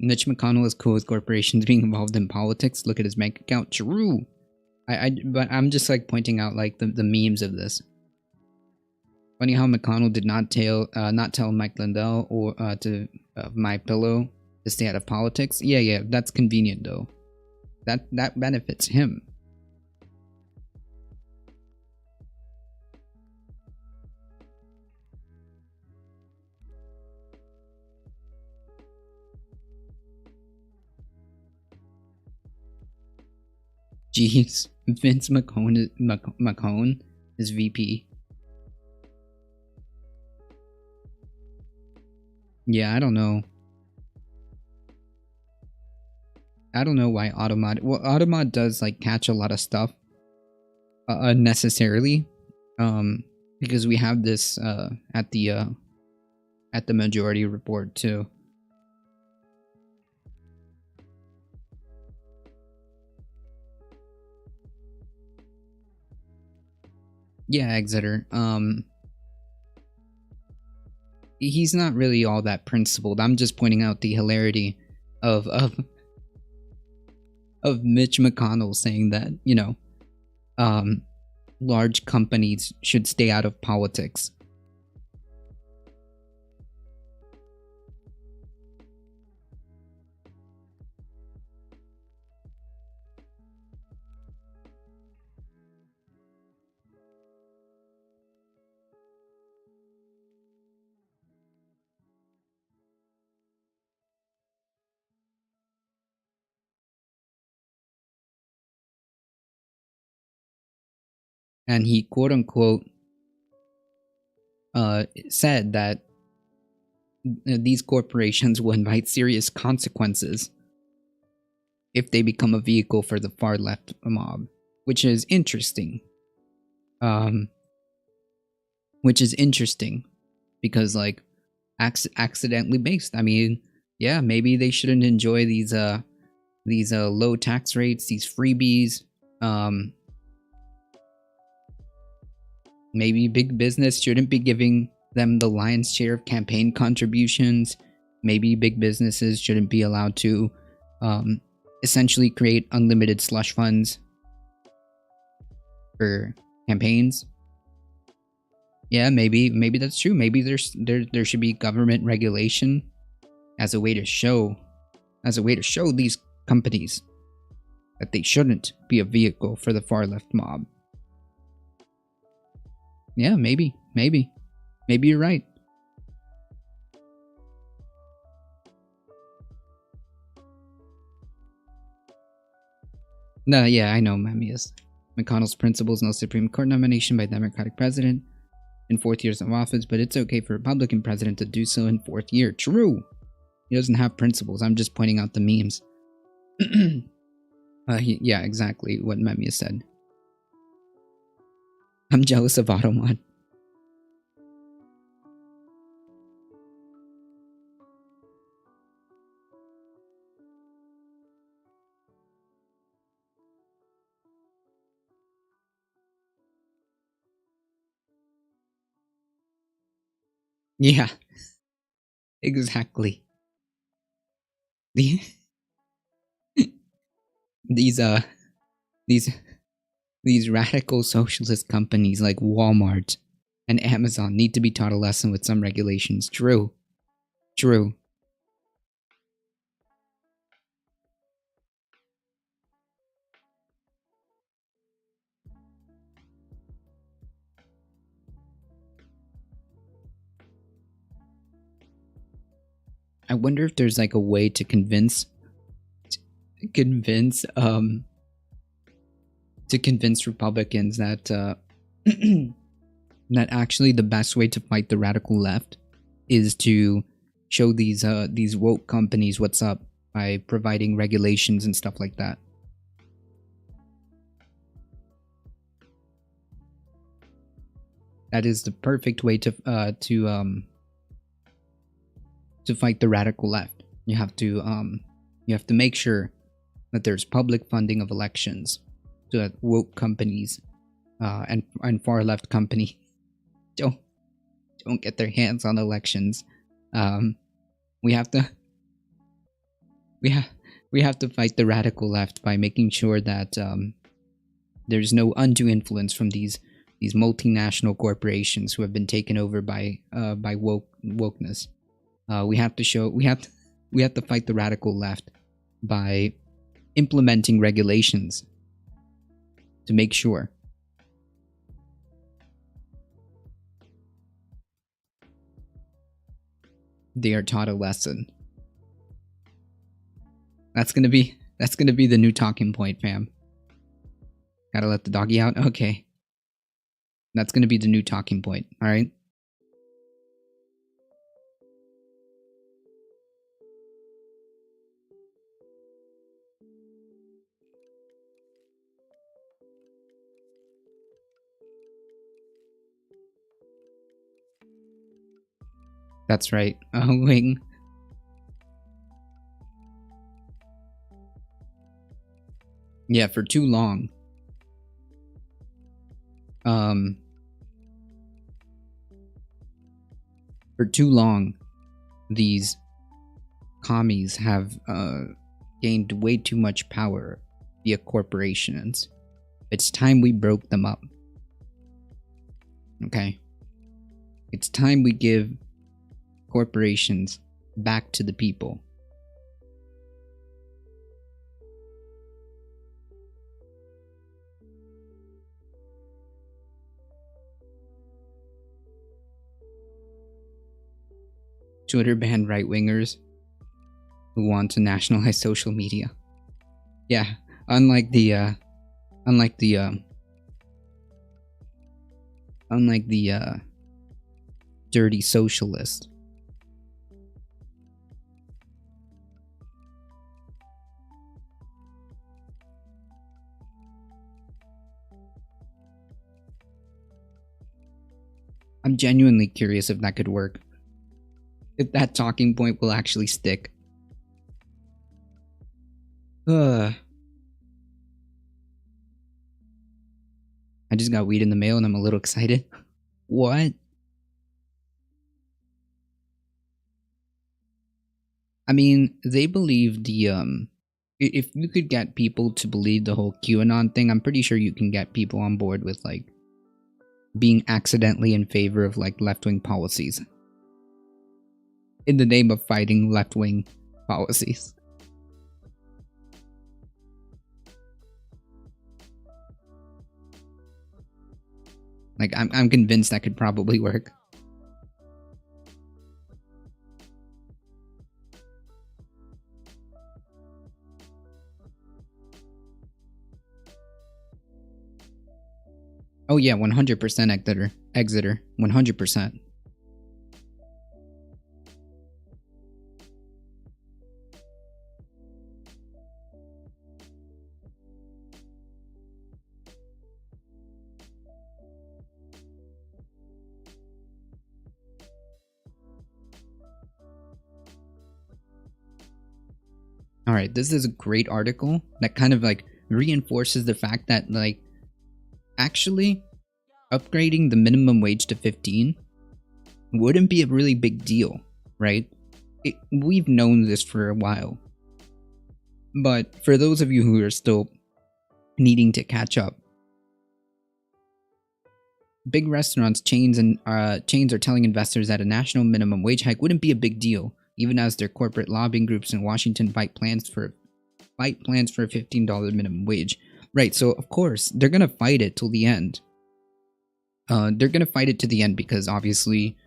Mitch McConnell is cool with corporations being involved in politics. Look at his bank account. True. But I'm just like pointing out like the memes of this. Funny how McConnell did not tell Mike Lindell or to My Pillow to stay out of politics. Yeah, that's convenient though. That benefits him. Jeez, Vince McCone is VP. Yeah, I don't know. I don't know why Automod. Well, Automod does like catch a lot of stuff unnecessarily, because we have this at the majority report too. Yeah, Exeter. He's not really all that principled. I'm just pointing out the hilarity of Mitch McConnell saying that, you know, large companies should stay out of politics. and he quote unquote said that these corporations will invite serious consequences if they become a vehicle for the far left mob, which is interesting. Which is interesting because like accidentally based. I mean, yeah, maybe they shouldn't enjoy these low tax rates, these freebies. Maybe big business shouldn't be giving them the lion's share of campaign contributions. Maybe big businesses shouldn't be allowed to essentially create unlimited slush funds for campaigns. Yeah, maybe that's true. Maybe there should be government regulation as a way to show these companies that they shouldn't be a vehicle for the far left mob. Yeah, maybe you're right. No, yeah, I know, Memmius. McConnell's principles, no Supreme Court nomination by Democratic president in 4 years of office, but it's okay for Republican president to do so in 4th year. True. He doesn't have principles. I'm just pointing out the memes. Yeah, exactly what Memmius said. I'm jealous of Automod. Yeah, exactly. The these these radical socialist companies like Walmart and Amazon need to be taught a lesson with some regulations. True. I wonder if there's like a way to convince Republicans that that actually the best way to fight the radical left is to show these woke companies what's up by providing regulations and stuff like that. That is the perfect way to fight the radical left. You have to make sure that there's public funding of elections so that woke companies and far left company don't get their hands on elections. We have to fight the radical left by making sure that there's no undue influence from these multinational corporations who have been taken over by wokeness. We have to fight the radical left by implementing regulations to make sure they are taught a lesson. That's gonna be the new talking point, fam. Gotta let the doggy out? Okay. That's gonna be the new talking point, alright? That's right. Wing. Yeah, for too long. For too long, these commies have gained way too much power via corporations. It's time we broke them up. Okay? It's time we give corporations back to the people. Twitter banned right-wingers who want to nationalize social media. Yeah, unlike the Unlike the dirty socialist. I'm genuinely curious if that could work. If that talking point will actually stick. I just got weed in the mail and I'm a little excited. What? I mean, they believe if you could get people to believe the whole QAnon thing, I'm pretty sure you can get people on board with like being accidentally in favor of like left-wing policies in the name of fighting left-wing policies. Like I'm convinced that could probably work. Oh yeah, 100% Exeter. 100%. Alright, this is a great article that kind of like reinforces the fact that like actually upgrading the minimum wage to 15 wouldn't be a really big deal, right? We've known this for a while. But for those of you who are still needing to catch up, big restaurants chains are telling investors that a national minimum wage hike wouldn't be a big deal, even as their corporate lobbying groups in Washington fight plans for a $15 minimum wage. Right, so of course they're gonna fight it till the end. They're gonna fight it to the end because obviously,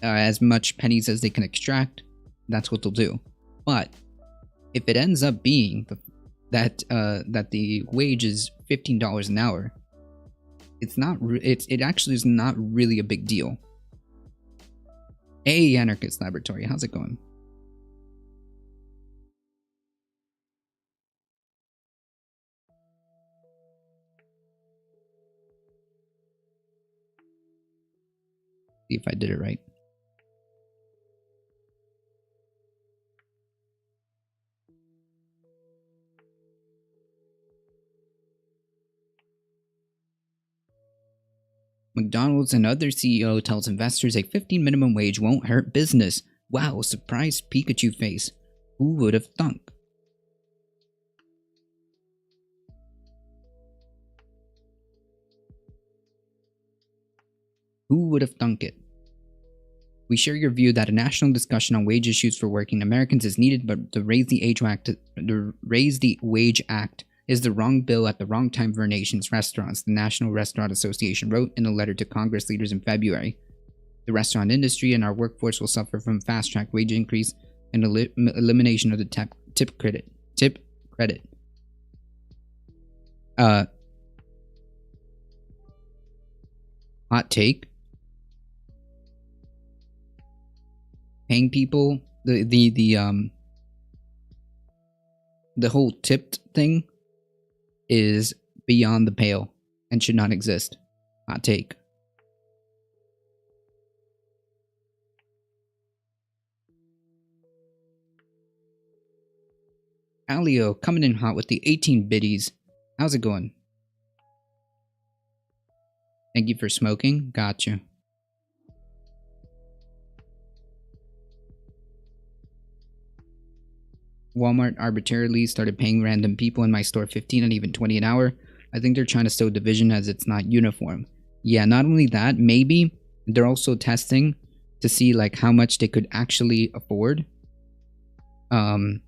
as much pennies as they can extract, that's what they'll do. But if it ends up being that the wage is $15 an hour, it actually is not really a big deal. Hey, Anarchist Laboratory, how's it going? See if I did it right. McDonald's and other CEO tells investors a 15 minimum wage won't hurt business. Wow, surprised Pikachu face. Who would have thunk? Who would have thunk it? We share your view that a national discussion on wage issues for working Americans is needed, but the Raise the Wage Act is the wrong bill at the wrong time for our nation's restaurants, the National Restaurant Association wrote in a letter to Congress leaders in February. The restaurant industry and our workforce will suffer from fast-track wage increase and elimination of the tip credit. Hot take. Paying people the whole tipped thing is beyond the pale and should not exist. Hot take. Alio coming in hot with the 18 biddies. How's it going? Thank you for smoking. Gotcha. Walmart arbitrarily started paying random people in my store 15 and even 20 an hour. I think they're trying to sow division as it's not uniform. Yeah, not only that, maybe they're also testing to see like how much they could actually afford. To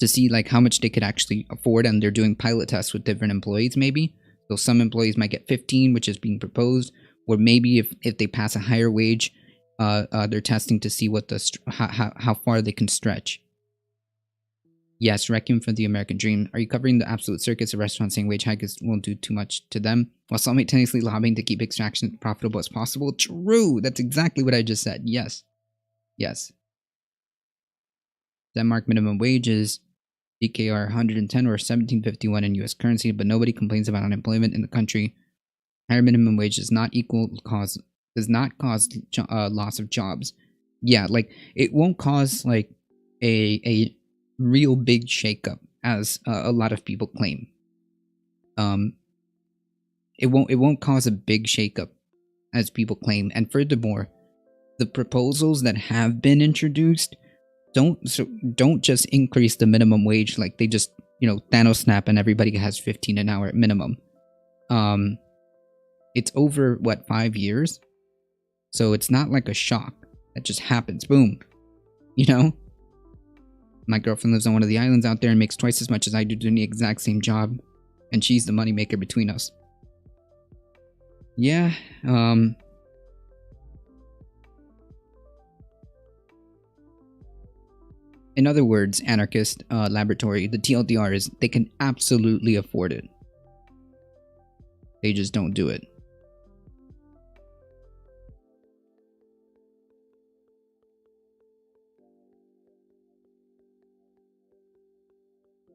see like how much they could actually afford, and they're doing pilot tests with different employees maybe. So some employees might get 15, which is being proposed, or maybe if they pass a higher wage, they're testing to see what how far they can stretch. Yes, Requiem for the American Dream. Are you covering the absolute circus of restaurants saying wage hikes won't do too much to them, while simultaneously lobbying to keep extraction as profitable as possible? True! That's exactly what I just said. Yes. Yes. Denmark minimum wages, DKR 110 or 1751 in US currency, but nobody complains about unemployment in the country. Higher minimum wage does not cause loss of jobs. Yeah, like it won't cause like a real big shakeup as a lot of people claim. It won't cause a big shakeup as people claim. And furthermore, the proposals that have been introduced don't just increase the minimum wage like they just, Thanos snap and everybody has 15 an hour at minimum. It's over 5 years, so it's not like a shock that just happens. Boom, My girlfriend lives on one of the islands out there and makes twice as much as I do doing the exact same job, and she's the moneymaker between us. Yeah. In other words, anarchist laboratory, the TLDR is they can absolutely afford it. They just don't do it.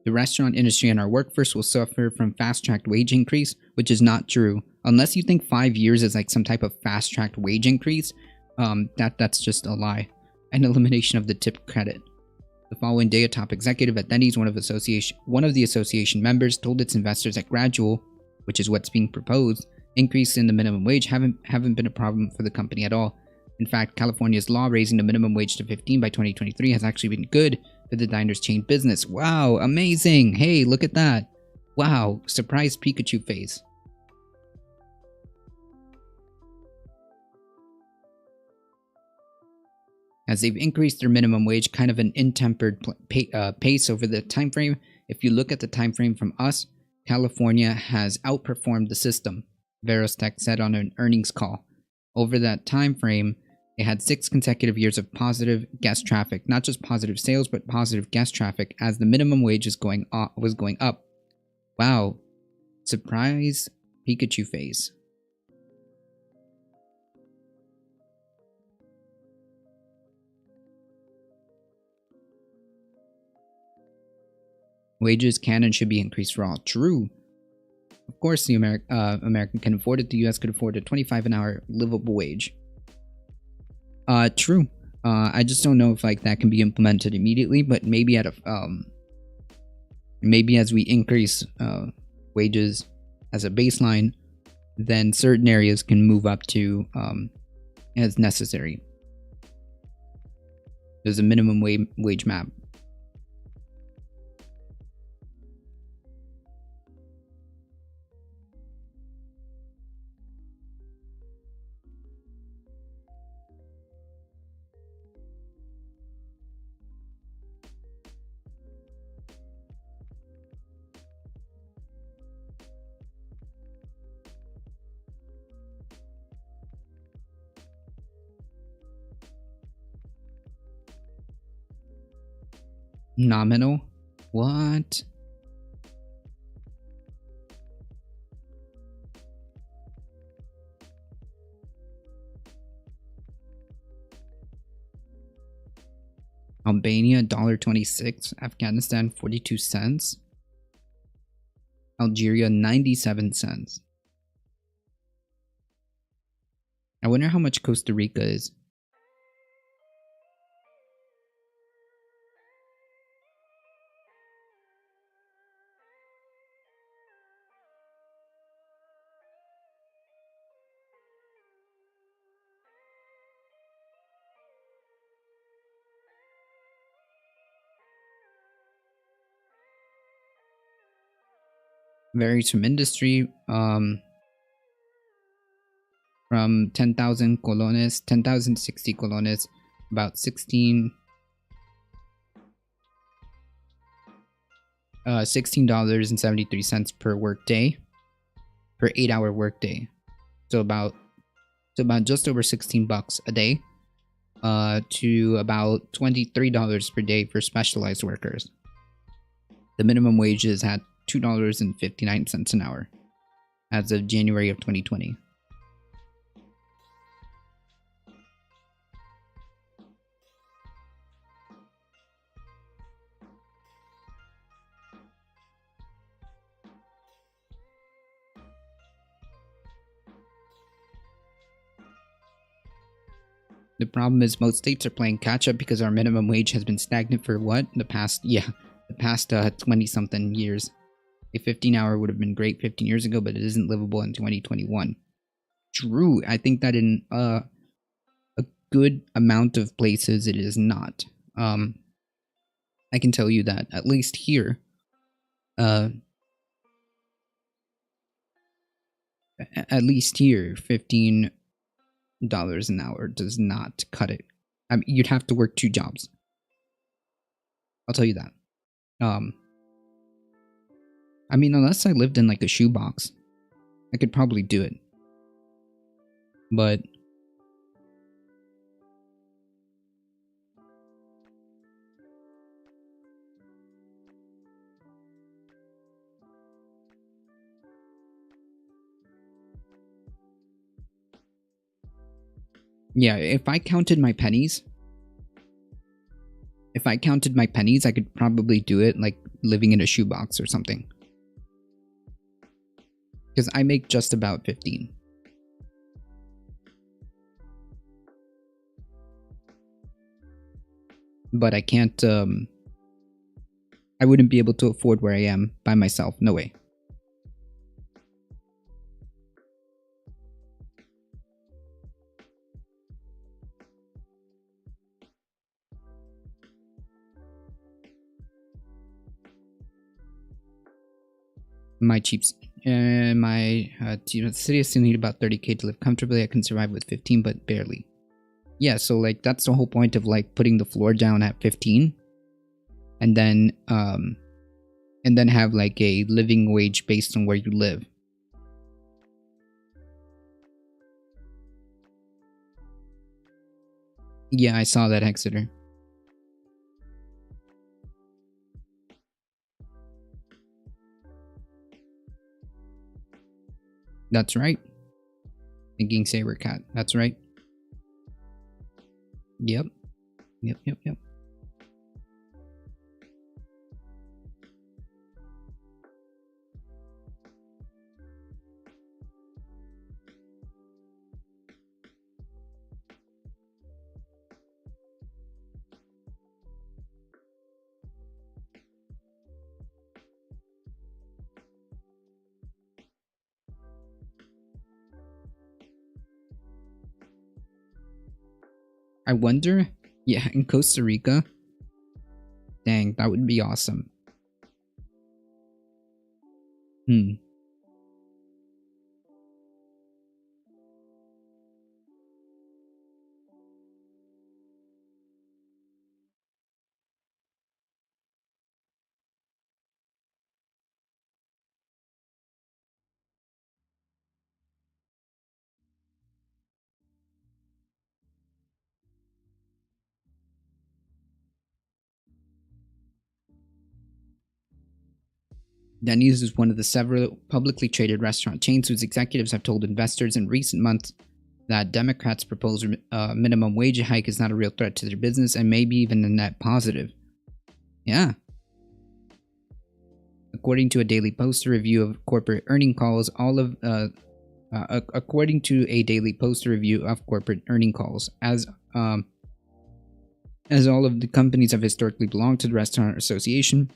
The restaurant industry and our workforce will suffer from fast-tracked wage increase, which is not true. Unless you think 5 years is like some type of fast-tracked wage increase, that's just a lie. An elimination of the tip credit. The following day, a top executive at Denny's, one of the association members, told its investors that gradual, which is what's being proposed, increase in the minimum wage haven't been a problem for the company at all. In fact, California's law raising the minimum wage to 15 by 2023 has actually been good for the diner's chain business. Wow, amazing! Hey, look at that! Wow, surprise Pikachu face. As they've increased their minimum wage, kind of an intempered pace over the time frame. If you look at the time frame from us, California has outperformed the system, Verostech said on an earnings call. Over that time frame, they had 6 consecutive years of positive guest traffic, not just positive sales, but positive guest traffic as the minimum wage was going up. Wow, surprise Pikachu face. Wages can and should be increased for all. True. Of course, the American can afford it. The U.S. could afford a 25 an hour livable wage. True. I just don't know if that can be implemented immediately, but maybe maybe as we increase wages as a baseline, then certain areas can move up to as necessary. There's a minimum wage map. Nominal? What? Albania $1.26, Afghanistan 42 cents, Algeria 97 cents. I wonder how much Costa Rica is. Varies from industry, from 10,000 colones, 10,060 colones, about $16.73 per workday, per 8-hour workday. So about just over $16 a day, to about $23 per day for specialized workers. The minimum wage is at $2.59 an hour as of January of 2020. The problem is most states are playing catch up because our minimum wage has been stagnant for what? The past 20 something years. A 15-hour would have been great 15 years ago, but it isn't livable in 2021. True, I think that in a good amount of places it is not. I can tell you that at least here, $15 an hour does not cut it. I mean, you'd have to work 2 jobs. I'll tell you that. I mean, unless I lived in like a shoebox, I could probably do it. But yeah, if I counted my pennies, I could probably do it like living in a shoebox or something. Because I make just about 15. But I can't, I wouldn't be able to afford where I am by myself. No way. My city still need about 30K to live comfortably. I can survive with 15, but barely. Yeah, so like that's the whole point of like putting the floor down at 15, and then have like a living wage based on where you live. Yeah, I saw that, Exeter. That's right. Thinking Sabercat. That's right. Yep. I wonder, yeah, in Costa Rica. Dang, that would be awesome. Denny's is one of the several publicly traded restaurant chains whose executives have told investors in recent months that Democrats' proposed minimum wage hike is not a real threat to their business and maybe even a net positive. Yeah. According to a Daily Poster review of corporate earning calls, as all of the companies have historically belonged to the Restaurant Association,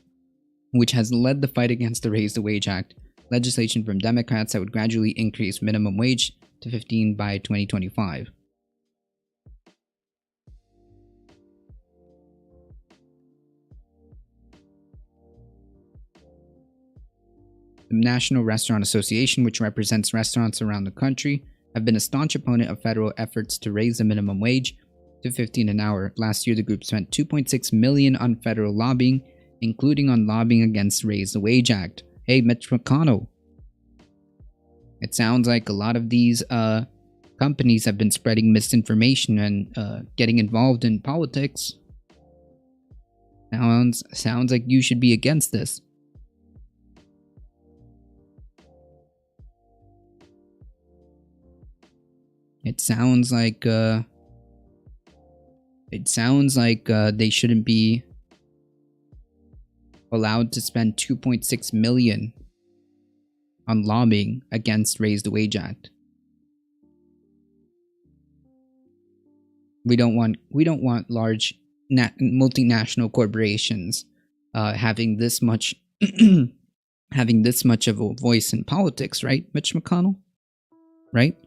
which has led the fight against the Raise the Wage Act, legislation from Democrats that would gradually increase minimum wage to 15 by 2025. The National Restaurant Association, which represents restaurants around the country, have been a staunch opponent of federal efforts to raise the minimum wage to 15 an hour. Last year, the group spent $2.6 million on federal lobbying, including on lobbying against Raise the Wage Act. Hey, Mitch McConnell. It sounds like a lot of these companies have been spreading misinformation and getting involved in politics. Sounds like you should be against this. It sounds like they shouldn't be allowed to spend 2.6 million on lobbying against Raise the Wage Act. We don't want large multinational corporations having this much having this much of a voice in politics, right, Mitch McConnell? Right?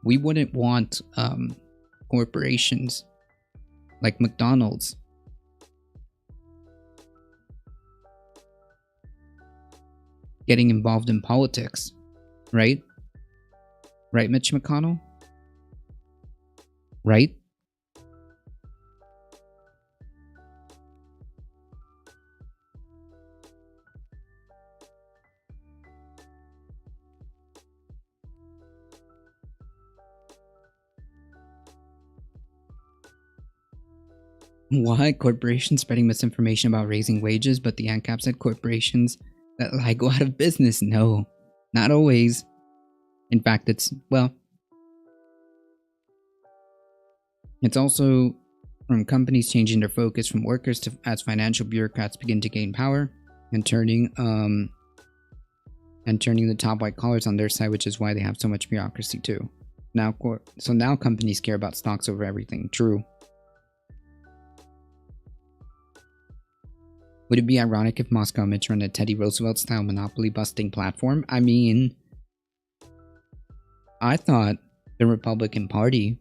We wouldn't want corporations like McDonald's getting involved in politics, right? Right, Mitch McConnell? Right? Why? Corporations spreading misinformation about raising wages, but the ANCAP said corporations that lie go out of business. No, not always. In fact, it's also from companies changing their focus from workers to as financial bureaucrats begin to gain power and turning the top white collars on their side, which is why they have so much bureaucracy too. Now companies care about stocks over everything. True. Would it be ironic if Moscow Mitch run a Teddy Roosevelt-style monopoly-busting platform? I mean, I thought the Republican Party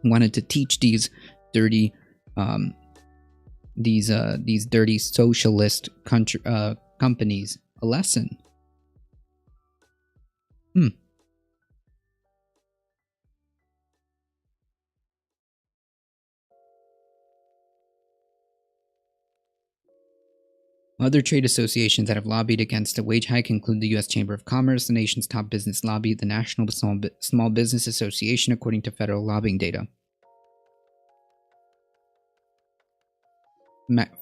wanted to teach these dirty, dirty socialist companies a lesson. Other trade associations that have lobbied against a wage hike include the U.S. Chamber of Commerce, the nation's top business lobby, the National Small Business Association, according to federal lobbying data.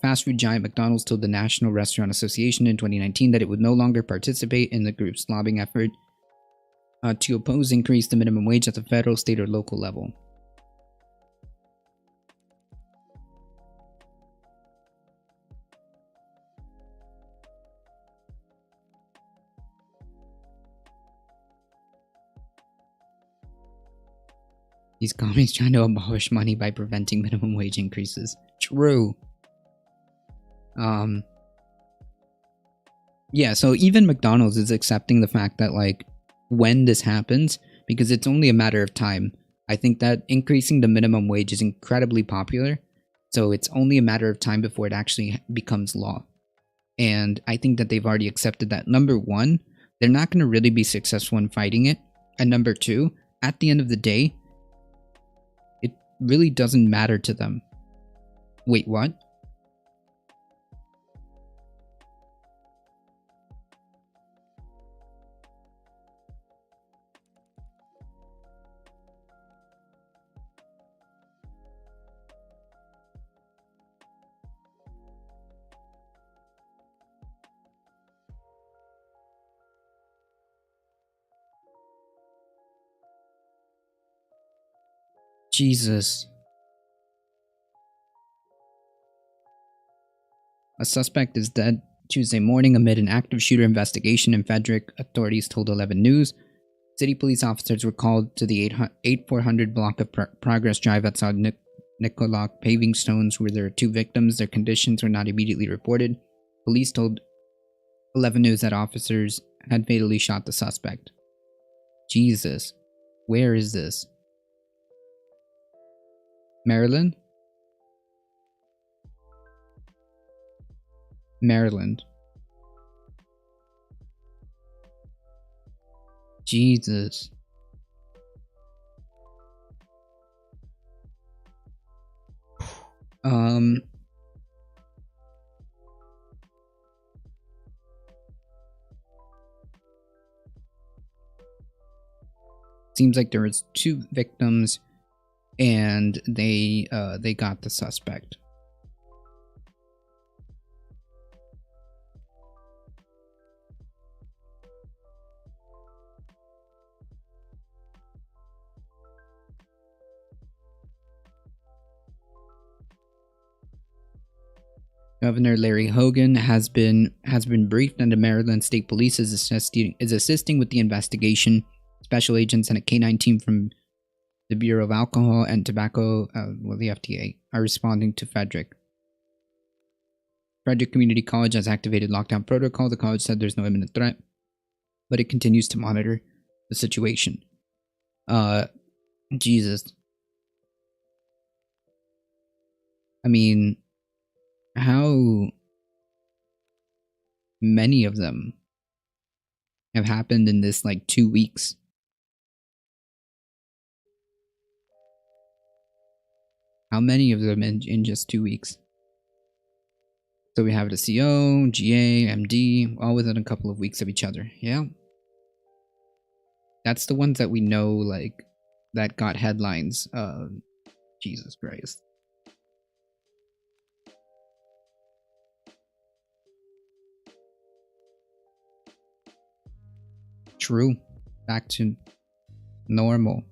Fast food giant McDonald's told the National Restaurant Association in 2019 that it would no longer participate in the group's lobbying effort to oppose increase the minimum wage at the federal, state, or local level. These commies trying to abolish money by preventing minimum wage increases. True. Yeah, so even McDonald's is accepting the fact that, like, when this happens, because it's only a matter of time. I think that increasing the minimum wage is incredibly popular, so it's only a matter of time before it actually becomes law. And I think that they've already accepted that. Number one, they're not going to really be successful in fighting it. And number two, at the end of the day, it really doesn't matter to them. Wait, what? Jesus. A suspect is dead Tuesday morning amid an active shooter investigation in Frederick, authorities told 11 News. City police officers were called to the 8400 block of Progress Drive outside Nicolak paving stones where there are 2 victims. Their conditions were not immediately reported. Police told 11 News that officers had fatally shot the suspect. Jesus. Where is this? Maryland? Maryland. Jesus. Seems like there was 2 victims, and they got the suspect. Governor Larry Hogan has been briefed, and the Maryland State Police is assisting with the investigation. Special agents and a K-9 team from the Bureau of Alcohol and Tobacco, the FDA, are responding to Frederick. Frederick Community College has activated lockdown protocol. The college said there's no imminent threat, but it continues to monitor the situation. Jesus. I mean, how many of them have happened in this, like, 2 weeks? How many of them in just 2 weeks? So we have the CO, GA, MD, all within a couple of weeks of each other. Yeah. That's the ones that we know, like, that got headlines. Jesus Christ. True. Back to normal.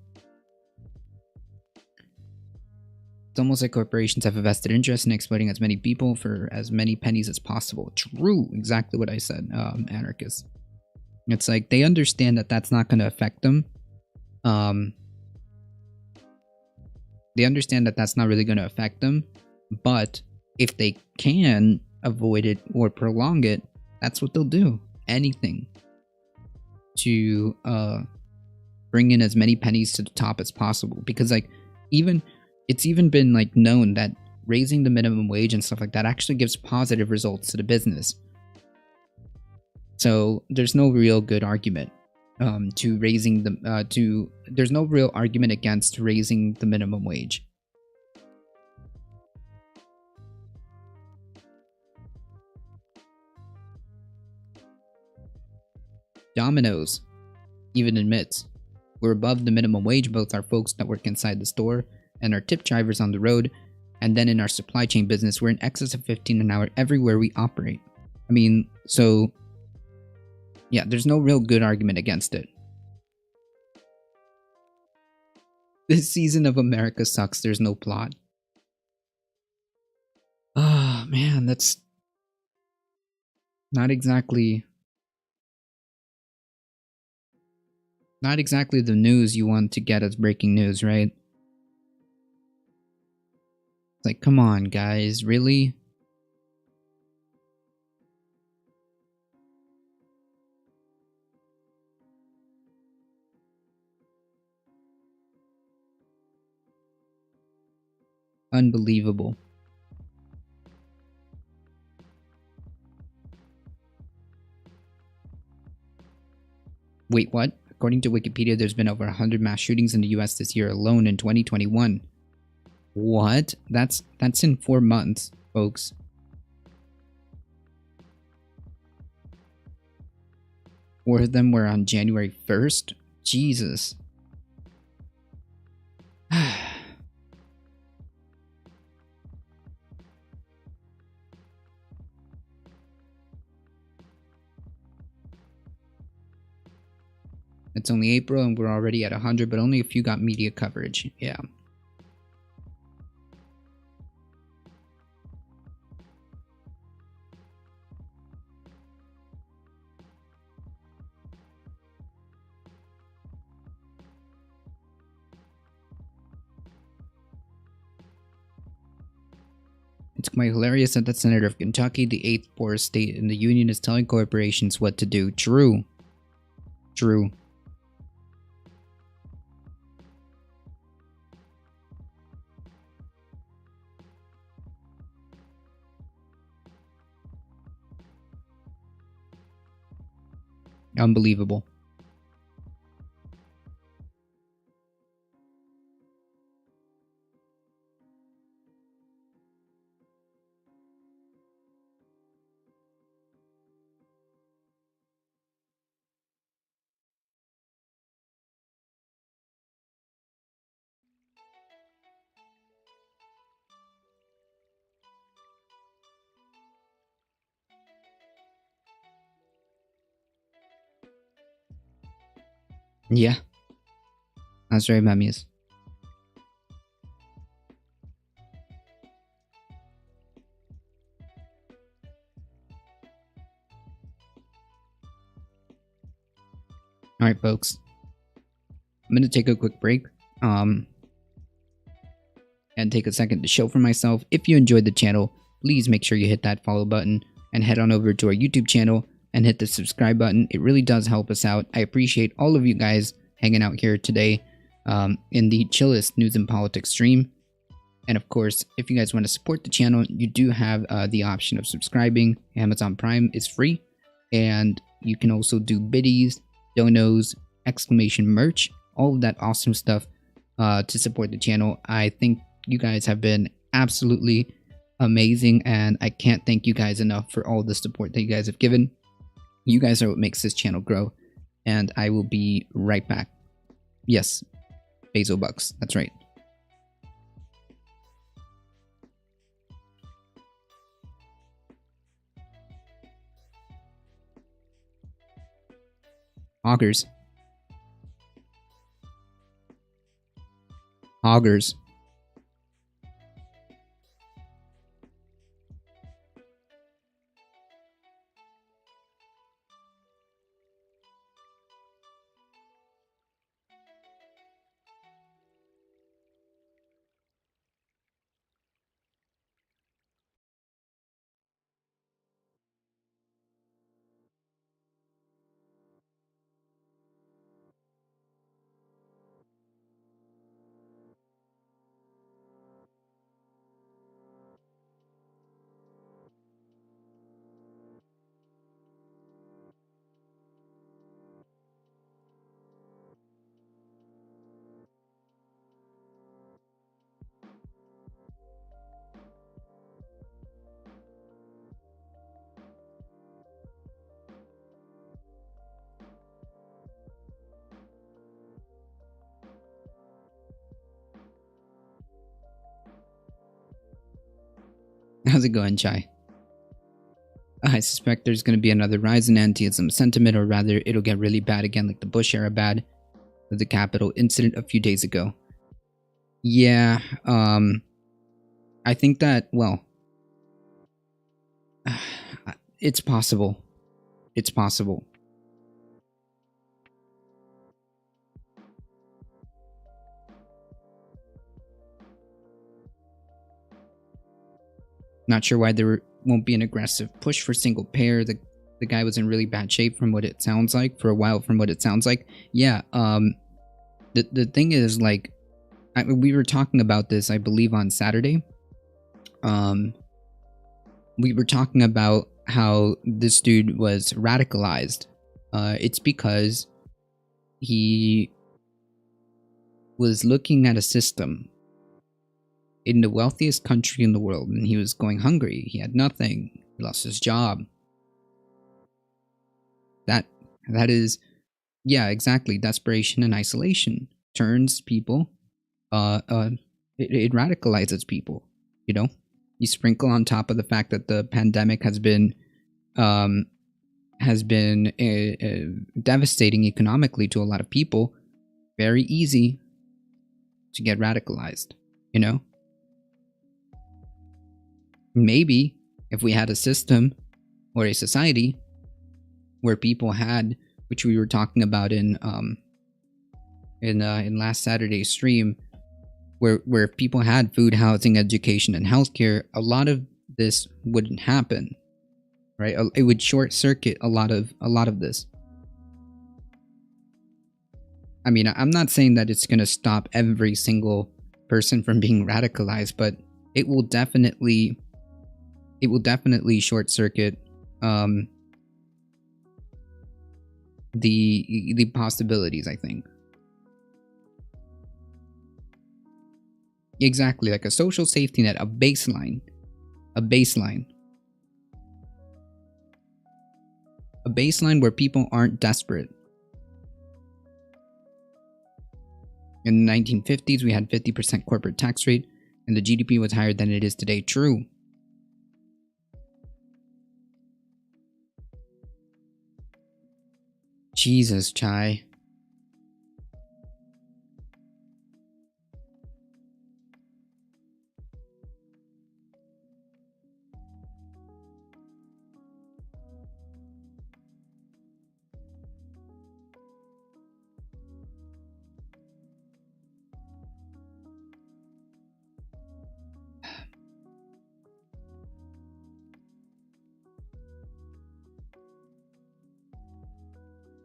It's almost like corporations have a vested interest in exploiting as many people for as many pennies as possible. True. Exactly what I said, anarchist. It's like they understand that that's not going to affect them. They understand that that's not really going to affect them. But if they can avoid it or prolong it, that's what they'll do. Anything to bring in as many pennies to the top as possible. Because, like, it's even been, like, known that raising the minimum wage and stuff like that actually gives positive results to the business. So there's no real good argument there's no real argument against raising the minimum wage. Domino's even admits we're above the minimum wage, both our folks that work inside the store and our tip drivers on the road, and then in our supply chain business, we're in excess of $15 an hour everywhere we operate. I mean, so yeah, there's no real good argument against it. This season of America sucks. There's no plot. Ah, man, that's not exactly the news you want to get as breaking news, right? It's like, come on, guys, really? Unbelievable. Wait, what? According to Wikipedia, there's been over 100 mass shootings in the US this year alone in 2021. What? That's in 4 months, folks. Four of them were on January 1st? Jesus. It's only April and we're already at 100, but only a few got media coverage. Yeah. It's quite hilarious that the senator of Kentucky, the 8th poorest state in the union, is telling corporations what to do. True. True. Unbelievable. Yeah, that's right, Mamias. All right, folks. I'm gonna take a quick break. Um, and take a second to show for myself. If you enjoyed the channel, please make sure you hit that follow button and head on over to our YouTube channel and hit the subscribe button. It really does help us out. I appreciate all of you guys hanging out here today in the chillest news and politics stream. And of course, if you guys want to support the channel, you do have the option of subscribing. Amazon Prime is free. And you can also do biddies, donos, exclamation merch, all of that awesome stuff to support the channel. I think you guys have been absolutely amazing, and I can't thank you guys enough for all the support that you guys have given. You guys are what makes this channel grow, and I will be right back. Yes, Basil Bucks, that's right. Augers. Augers. How's it going, Chai? I suspect there's going to be another rise in anti-Islam sentiment, or rather, it'll get really bad again like the Bush era bad with the Capitol incident a few days ago. Yeah, I think that, well, it's possible. It's possible. Not sure why there won't be an aggressive push for single payer. The guy was in really bad shape from what it sounds like for a while. From what it sounds like, yeah. The thing is, like, we were talking about this, I believe, on Saturday. We were talking about how this dude was radicalized. It's because he was looking at a system in the wealthiest country in the world, and he was going hungry. He had nothing. He lost his job. That is, yeah, exactly. Desperation and isolation turns people. It radicalizes people. You know, you sprinkle on top of the fact that the pandemic has been devastating economically to a lot of people. Very easy to get radicalized. You know. Maybe if we had a system or a society where people had, which we were talking about in last Saturday's stream, where people had food, housing, education, and healthcare, a lot of this wouldn't happen, right? It would short circuit a lot of this. I mean, I'm not saying that it's gonna stop every single person from being radicalized, but it will definitely short circuit the possibilities, I think. Exactly, like a social safety net, a baseline where people aren't desperate. In the 1950s, we had 50% corporate tax rate, and the GDP was higher than it is today. True. Jesus, Chai.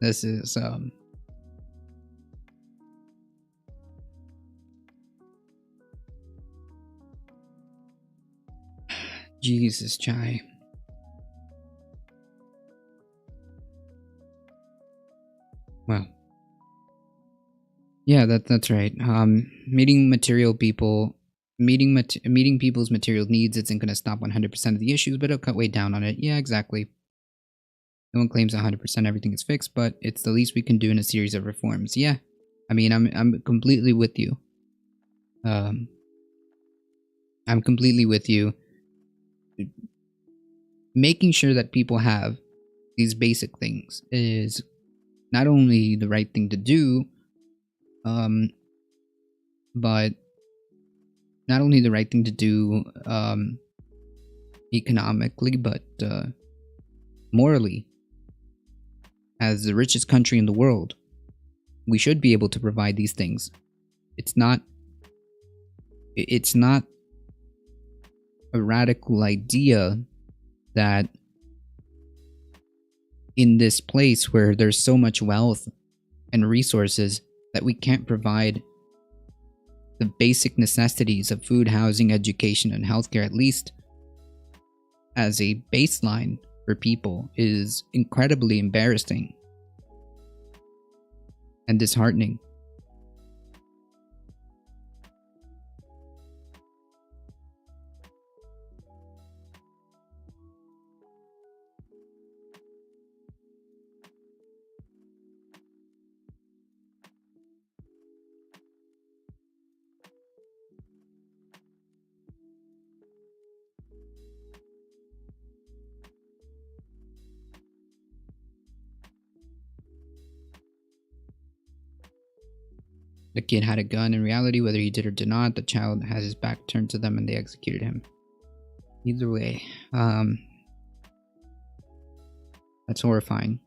This is Jesus, Chai. Well, yeah, that's right. Meeting people's material needs isn't going to stop 100% of the issues, but it'll cut way down on it. Yeah, exactly. No one claims 100% everything is fixed, but it's the least we can do in a series of reforms. Yeah, I mean, I'm completely with you. I'm completely with you. Making sure that people have these basic things is not only the right thing to do, but not only the right thing to do economically, but morally. As the richest country in the world, we should be able to provide these things. It's not a radical idea that in this place where there's so much wealth and resources that we can't provide the basic necessities of food, housing, education, and healthcare, at least as a baseline for people, is incredibly embarrassing and disheartening. The kid had a gun. In reality, whether he did or did not, the child has his back turned to them and they executed him. Either way, that's horrifying.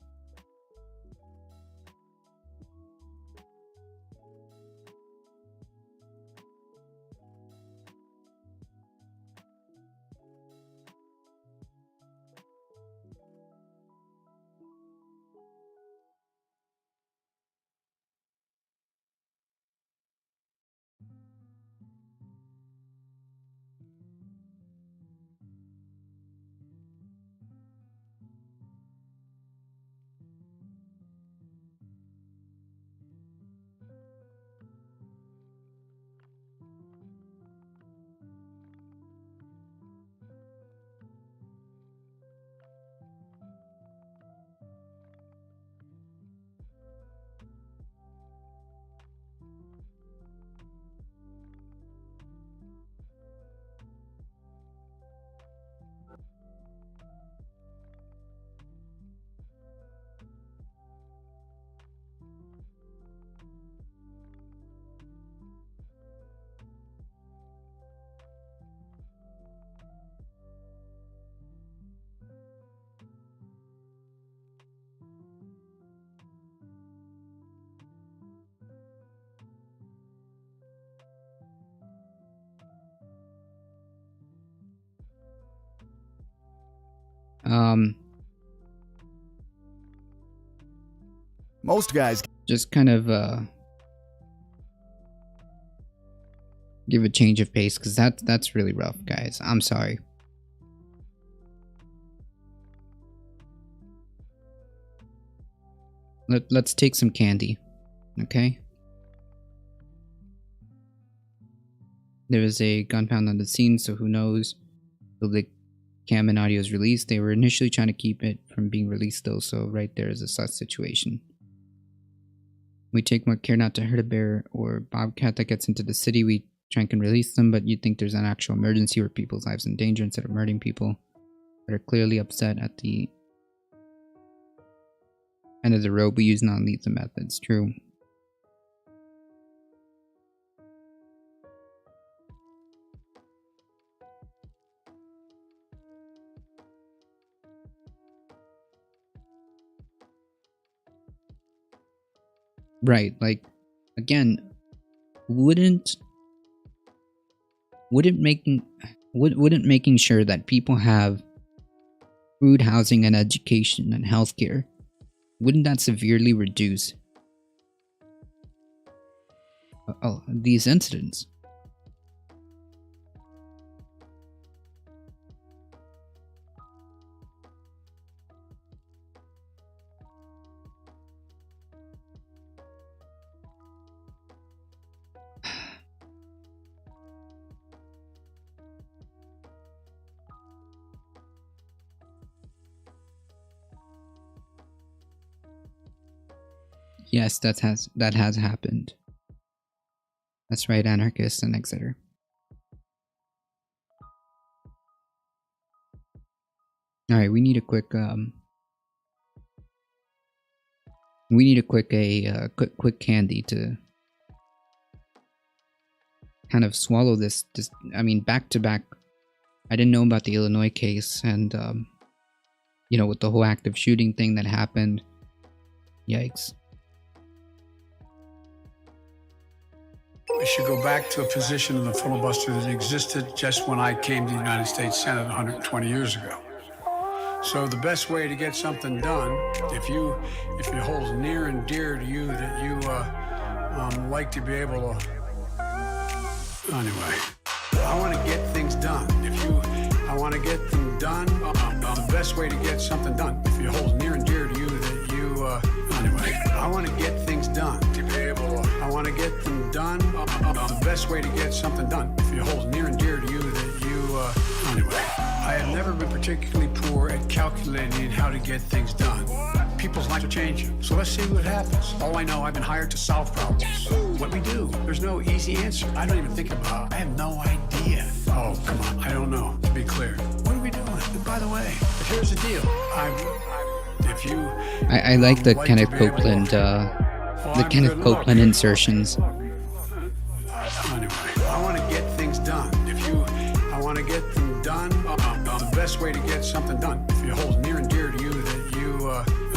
Most guys just kind of give a change of pace, because that's really rough, guys. I'm sorry. Let's take some candy, okay? There was a gun found on the scene, so who knows? Till the cam and audio is released. They were initially trying to keep it from being released though, so right there is a sus situation. We take more care not to hurt a bear or bobcat that gets into the city. We try and can release them, but you'd think there's an actual emergency where people's lives in danger instead of murdering people that are clearly upset at the end of the road. We use non-lethal methods. True. Right, like, again, wouldn't making sure that people have food, housing, and education and healthcare Wouldn't that severely reduce these incidents? Yes, that has happened. That's right, Anarchist and Exeter. All right, we need a quick quick candy to kind of swallow this. I mean, back to back. I didn't know about the Illinois case, and with the whole active shooting thing that happened. Yikes. We should go back to a position in the filibuster that existed just when I came to the United States Senate 120 years ago. So the best way to get something done, if it holds near and dear to you that you like to be able to. Anyway, I want to get things done. I want to get them done. The best way to get something done, if it holds near and dear to you that you. Anyway, I want to get things done to be able to. I want to get them done. The best way to get something done, if it holds near and dear to you that you. Anyway, I have never been particularly poor at calculating how to get things done. People's lives are changing, so let's see what happens. All I know, I've been hired to solve problems. What we do, there's no easy answer. I don't even think about it. I have no idea. Oh, come on, I don't know, to be clear. What are we doing? And by the way, here's the deal. I like the Kenneth Copeland, Copeland insertions. Anyway, I want to get things done. I want to get them done. The best way to get something done, if it holds near and dear to you that you.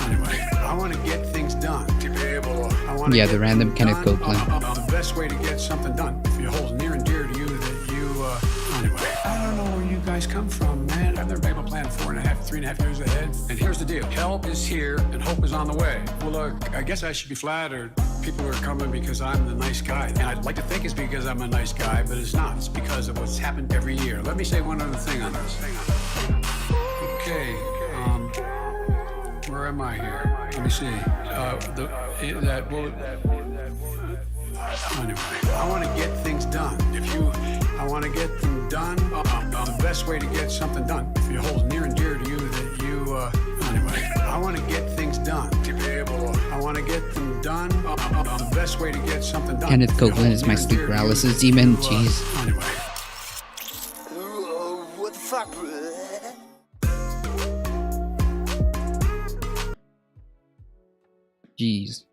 Anyway, I want to get things done to be able to. Yeah, the random Kenneth Copeland. The best way to get something done, if it holds near and dear to you that you. Anyway, I don't know where you guys come from, man. I've never been able to plan 3.5 years ahead. And here's the deal: help is here, and hope is on the way. Well, look, I guess I should be flattered. People are coming because I'm the nice guy, and I'd like to think it's because I'm a nice guy, but it's not. It's because of what's happened every year. Let me say one other thing on this. Okay, where am I here? Let me see. Anyway, I want to get things done. I want to get them done. The best way to get something done, if it holds near and dear to you that you. Anyway, I want to get things done to be able to. I want to get them done. The best way to get something done. Kenneth Copeland is my sleep paralysis demon. Jeez. Anyway. What the fuck, bro? Jeez.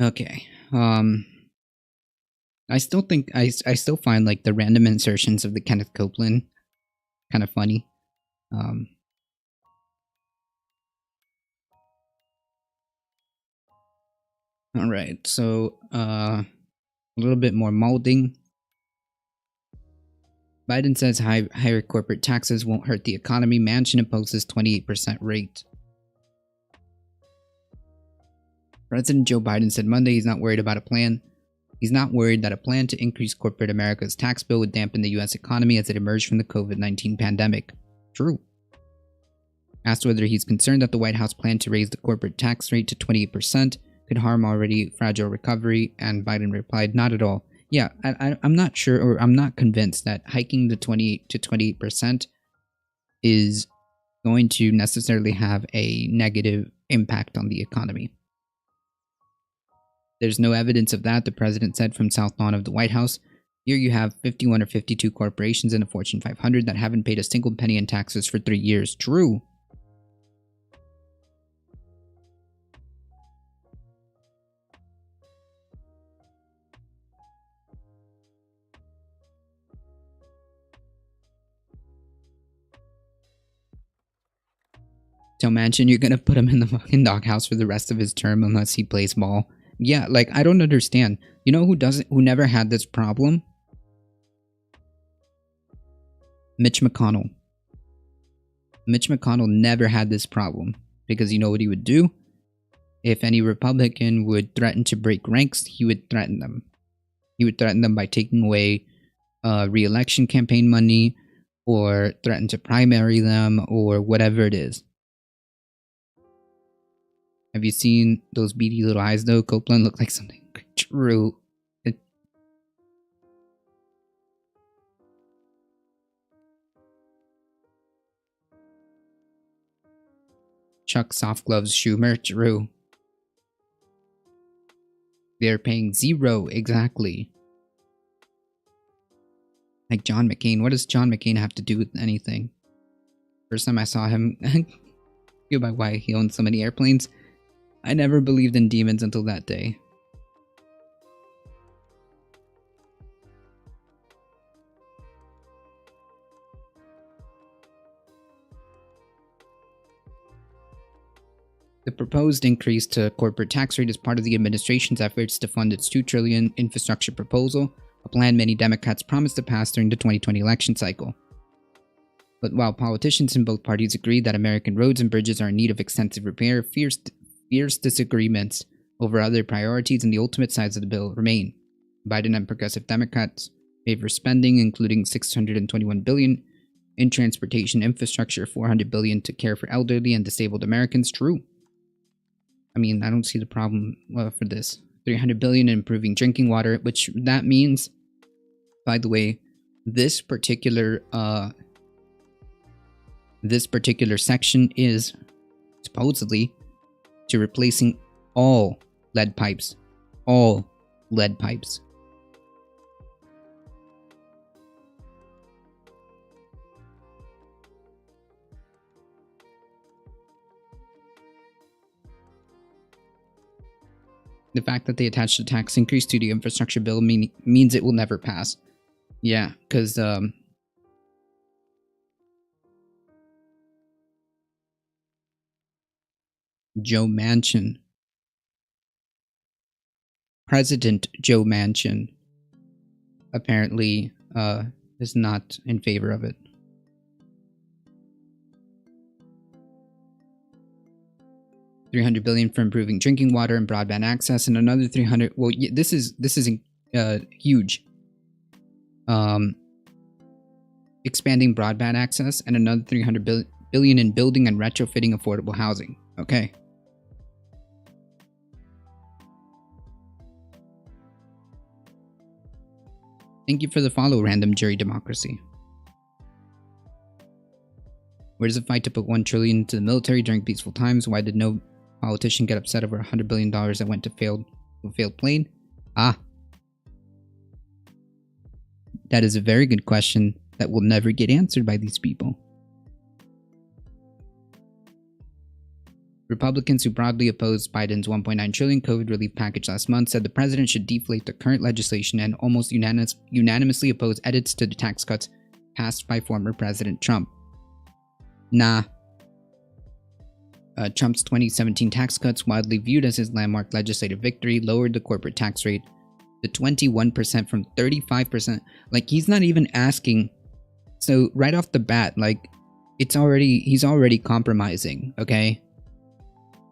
Okay. I still think I still find like the random insertions of the Kenneth Copeland kind of funny. All right. So, a little bit more molding. Biden says higher corporate taxes won't hurt the economy. Manchin imposes 28% rate. President Joe Biden said Monday he's not worried about a plan. He's not worried that a plan to increase corporate America's tax bill would dampen the U.S. economy as it emerged from the COVID-19 pandemic. True. Asked whether he's concerned that the White House plan to raise the corporate tax rate to 28% could harm already fragile recovery, and Biden replied, not at all. Yeah, I'm not sure, or I'm not convinced that hiking the 28 to 28% is going to necessarily have a negative impact on the economy. There's no evidence of that, the president said from South Lawn of the White House. Here you have 51 or 52 corporations in the Fortune 500 that haven't paid a single penny in taxes for 3 years. True. Joe Manchin, you're gonna put him in the fucking doghouse for the rest of his term unless he plays ball. Yeah, like, I don't understand. You know who never had this problem? Mitch McConnell. Mitch McConnell never had this problem because you know what he would do? If any Republican would threaten to break ranks, he would threaten them. He would threaten them by taking away re-election campaign money, or threaten to primary them, or whatever it is. Have you seen those beady little eyes though? Copeland looked like something true. Chuck soft gloves Schumer, true. They're paying zero, exactly. Like John McCain. What does John McCain have to do with anything? First time I saw him, go by why he owns so many airplanes. I never believed in demons until that day. The proposed increase to corporate tax rate is part of the administration's efforts to fund its $2 trillion infrastructure proposal, a plan many Democrats promised to pass during the 2020 election cycle. But while politicians in both parties agree that American roads and bridges are in need of extensive repair, fierce disagreements over other priorities and the ultimate size of the bill remain. Biden and progressive Democrats favor spending, including $621 billion in transportation infrastructure, $400 billion to care for elderly and disabled Americans. True. I mean, I don't see the problem for this. $300 billion in improving drinking water, which that means, by the way, this particular section is supposedly to replacing all lead pipes. All lead pipes. The fact that they attached a tax increase to the infrastructure bill means it will never pass. Yeah, because Joe Manchin, President Joe Manchin, apparently is not in favor of it. $300 billion for improving drinking water and broadband access, and another 300. Well, this is huge. Expanding broadband access, and another $300 billion in building and retrofitting affordable housing. Okay. Thank you for the follow, Random Jury Democracy. Where does the fight to put $1 trillion into the military during peaceful times? Why did no politician get upset over $100 billion that went to a failed plane? Ah. That is a very good question that will never get answered by these people. Republicans who broadly opposed Biden's $1.9 trillion COVID relief package last month said the president should deflate the current legislation and almost unanimously oppose edits to the tax cuts passed by former President Trump. Nah. Trump's 2017 tax cuts, widely viewed as his landmark legislative victory, lowered the corporate tax rate to 21% from 35%. Like, he's not even asking. So right off the bat, like, he's already compromising, okay?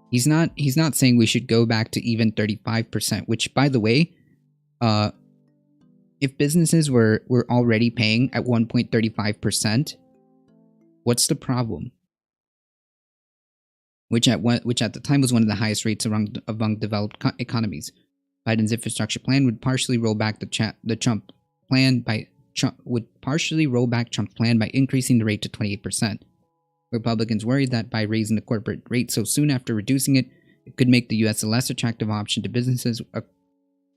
He's not saying we should go back to even 35%, which, by the way, if businesses were already paying at 1.35%, what's the problem? Which at the time was one of the highest rates among developed economies. Biden's infrastructure plan would partially roll back Trump's plan by increasing the rate to 28%. Republicans worried that by raising the corporate rate so soon after reducing it, it could make the U.S. a less attractive option to businesses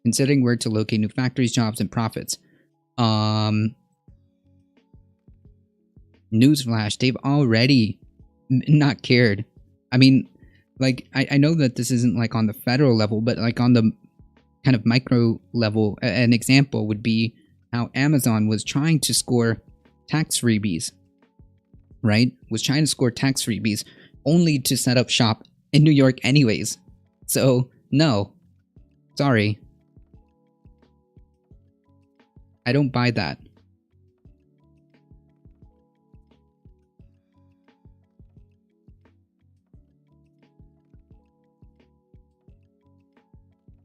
considering where to locate new factories, jobs, and profits. Newsflash, they've already not cared. I mean, like, I know that this isn't like on the federal level, but like on the kind of micro level, an example would be how Amazon was trying to score tax freebies, right? Was trying to score tax freebies only to set up shop in New York anyways. So, no. Sorry. I don't buy that.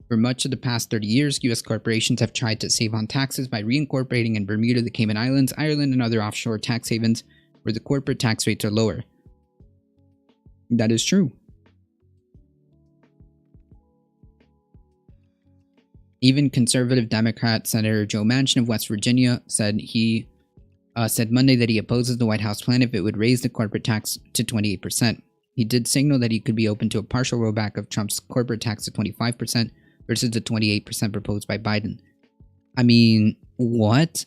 For much of the past 30 years, US corporations have tried to save on taxes by reincorporating in Bermuda, the Cayman Islands, Ireland, and other offshore tax havens where the corporate tax rates are lower. That is true. Even conservative Democrat Senator Joe Manchin of West Virginia said Monday that he opposes the White House plan if it would raise the corporate tax to 28%. He did signal that he could be open to a partial rollback of Trump's corporate tax to 25% versus the 28% proposed by Biden. I mean, what?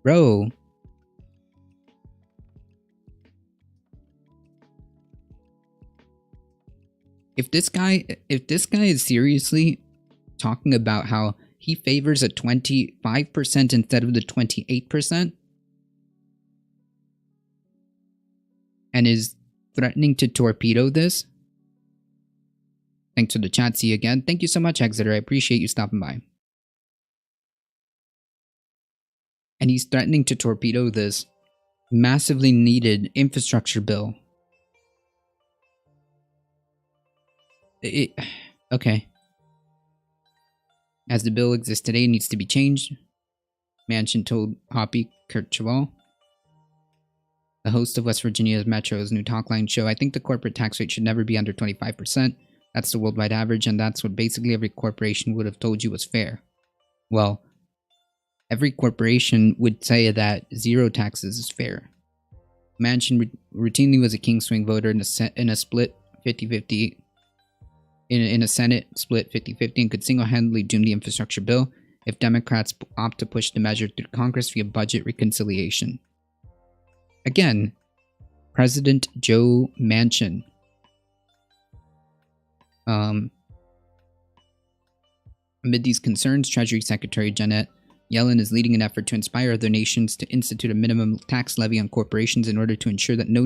Bro. If this guy is seriously talking about how he favors a 25% instead of the 28% and is threatening to torpedo this. Thanks for the chat. See you again. Thank you so much, Exeter. I appreciate you stopping by. And he's threatening to torpedo this massively needed infrastructure bill. Okay. As the bill exists today, it needs to be changed. Manchin told Hoppy Kercheval, the host of West Virginia's Metro's new talkline show, I think the corporate tax rate should never be under 25%. That's the worldwide average, and that's what basically every corporation would have told you was fair. Well, every corporation would say that zero taxes is fair. Manchin routinely was a king swing voter in a split 50-50, in a Senate split 50-50, and could single-handedly doom the infrastructure bill if Democrats opt to push the measure through Congress via budget reconciliation. Again, President Joe Manchin. Amid these concerns, Treasury Secretary Janet Yellen is leading an effort to inspire other nations to institute a minimum tax levy on corporations in order to ensure that no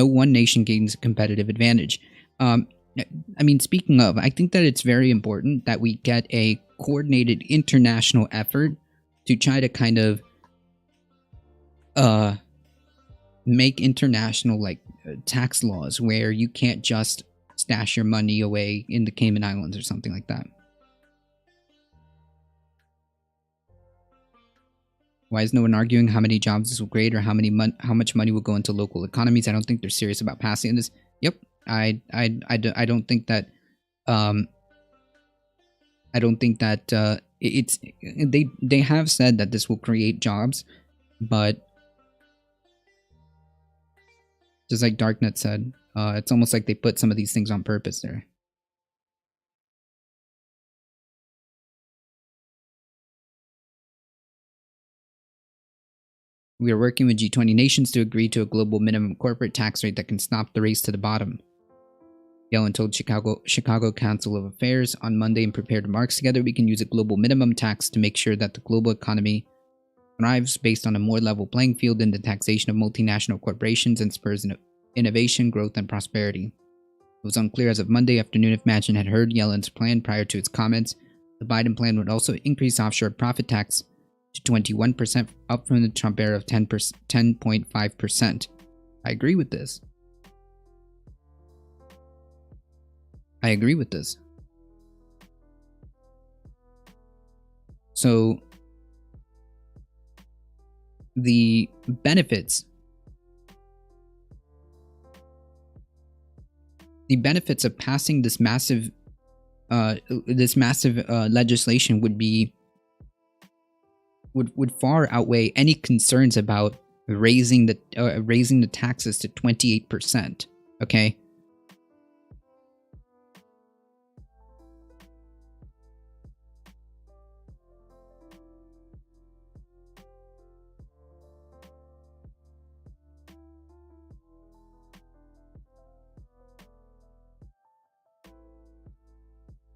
one nation gains a competitive advantage. I mean, speaking of, I think that it's very important that we get a coordinated international effort to try to kind of make international tax laws where you can't just stash your money away in the Cayman Islands or something like that. Why is no one arguing how many jobs this will create or how much money will go into local economies? I don't think they're serious about passing this. Yep, I don't think that it's they have said that this will create jobs, but just like Darknet said, it's almost like they put some of these things on purpose there. We are working with G20 nations to agree to a global minimum corporate tax rate that can stop the race to the bottom. Yellen told Chicago Council of Affairs on Monday in prepared remarks, together we can use a global minimum tax to make sure that the global economy thrives based on a more level playing field in the taxation of multinational corporations and spurs innovation, growth, and prosperity. It was unclear as of Monday afternoon if Manchin had heard Yellen's plan prior to its comments. The Biden plan would also increase offshore profit tax to 21%, up from the Trump era of 10.5%. I agree with this. So, the benefits of passing this massive legislation would far outweigh any concerns about raising the taxes to 28%. Okay.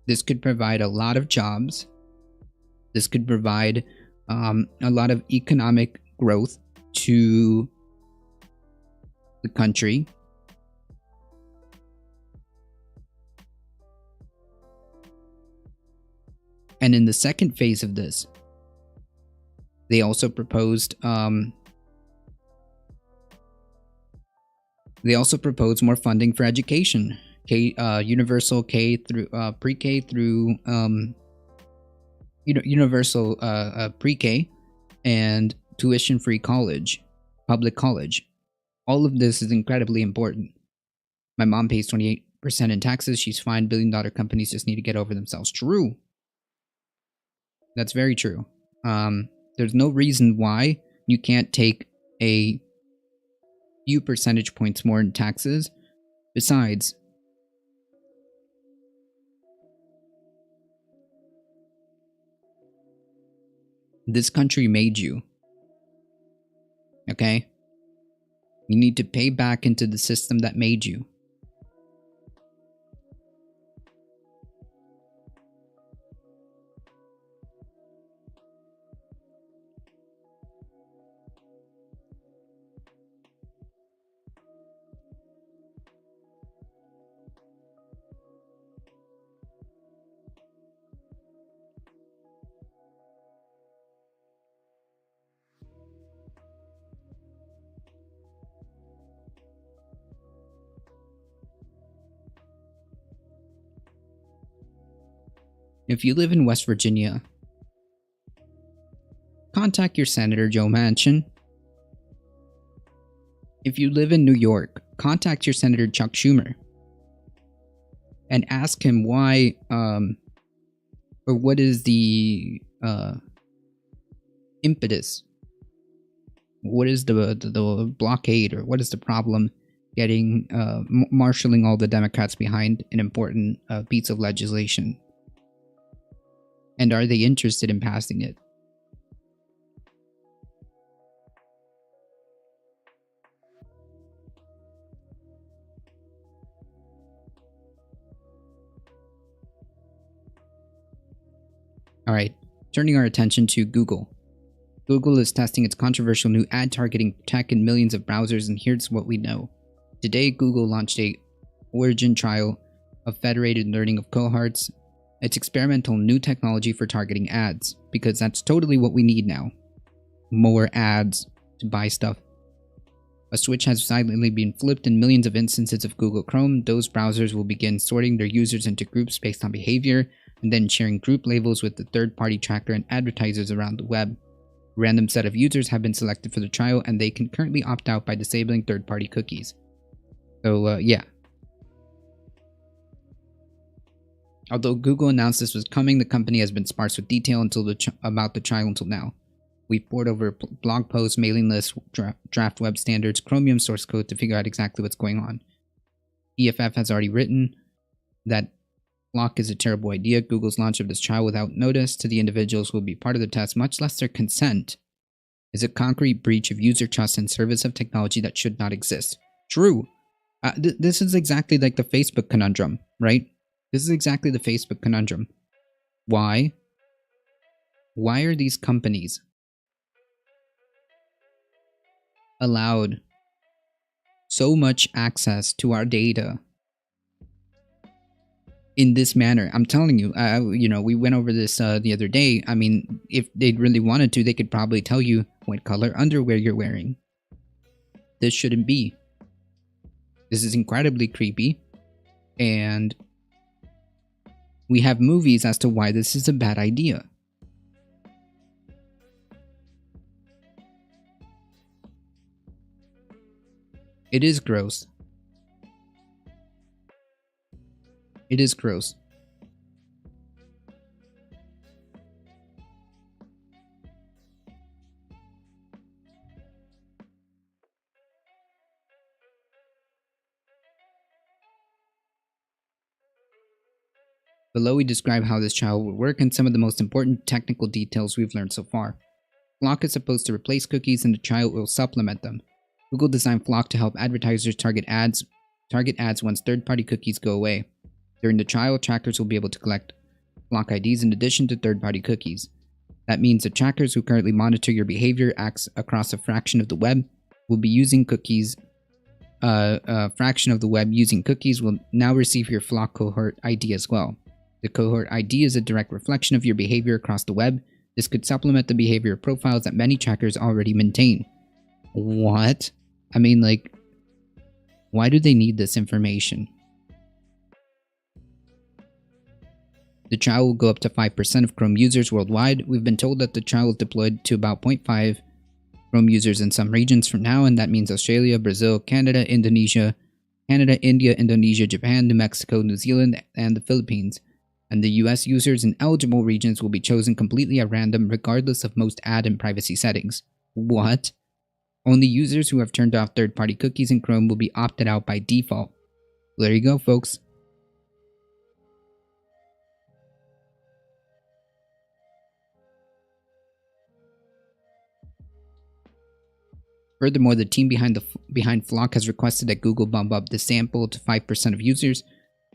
This could provide a lot of jobs. This could provide a lot of economic growth to the country. And in the second phase of this, they also proposed more funding for education, universal K through pre-K through universal pre-K and tuition-free college, public college. All of this is incredibly important. My mom pays 28% in taxes. She's fine. Billion-dollar companies just need to get over themselves. True. That's very true. There's no reason why you can't take a few percentage points more in taxes. Besides, this country made you. Okay? You need to pay back into the system that made you. If you live in West Virginia, contact your Senator Joe Manchin. If you live in New York, contact your Senator Chuck Schumer and ask him why, or what is the impetus? What is the blockade, or what is the problem getting marshaling all the Democrats behind an important piece of legislation? And are they interested in passing it? Alright, turning our attention to Google. Google is testing its controversial new ad targeting tech in millions of browsers, and here's what we know. Today, Google launched a origin trial of federated learning of cohorts. It's experimental new technology for targeting ads, because that's totally what we need now. More ads to buy stuff. A switch has silently been flipped in millions of instances of Google Chrome. Those browsers will begin sorting their users into groups based on behavior, and then sharing group labels with the third-party tracker and advertisers around the web. A random set of users have been selected for the trial, and they can currently opt out by disabling third-party cookies. So, yeah. Although Google announced this was coming, the company has been sparse with detail about the trial until now. We've pored over blog posts, mailing lists, draft web standards, Chromium source code to figure out exactly what's going on. EFF has already written that Flock is a terrible idea. Google's launch of this trial without notice to the individuals who will be part of the test, much less their consent, is a concrete breach of user trust in service of technology that should not exist. True. This is exactly like the Facebook conundrum, right? This is exactly the Facebook conundrum. Why? Why are these companies allowed so much access to our data in this manner? I'm telling you, we went over this the other day. I mean, if they really wanted to, they could probably tell you what color underwear you're wearing. This shouldn't be. This is incredibly creepy. And we have movies as to why this is a bad idea. It is gross. It is gross. Below we describe how this trial will work and some of the most important technical details we've learned so far. Flock is supposed to replace cookies, and the trial will supplement them. Google designed Flock to help advertisers target ads once third-party cookies go away. During the trial, trackers will be able to collect Flock IDs in addition to third-party cookies. That means that trackers who currently monitor your behavior across a fraction of the web will be using cookies fraction of the web using cookies will now receive your Flock cohort ID as well. The cohort ID is a direct reflection of your behavior across the web. This could supplement the behavior profiles that many trackers already maintain. What? I mean, like, why do they need this information? The trial will go up to 5% of Chrome users worldwide. We've been told that the trial is deployed to about 0.5 Chrome users in some regions from now, and that means Australia, Brazil, Canada, India, Indonesia, Japan, New Mexico, New Zealand, and the Philippines. And the US users in eligible regions will be chosen completely at random regardless of most ad and privacy settings. What? Only users who have turned off third-party cookies in Chrome will be opted out by default. There you go, folks. Furthermore, the team behind Flock has requested that Google bump up the sample to 5% of users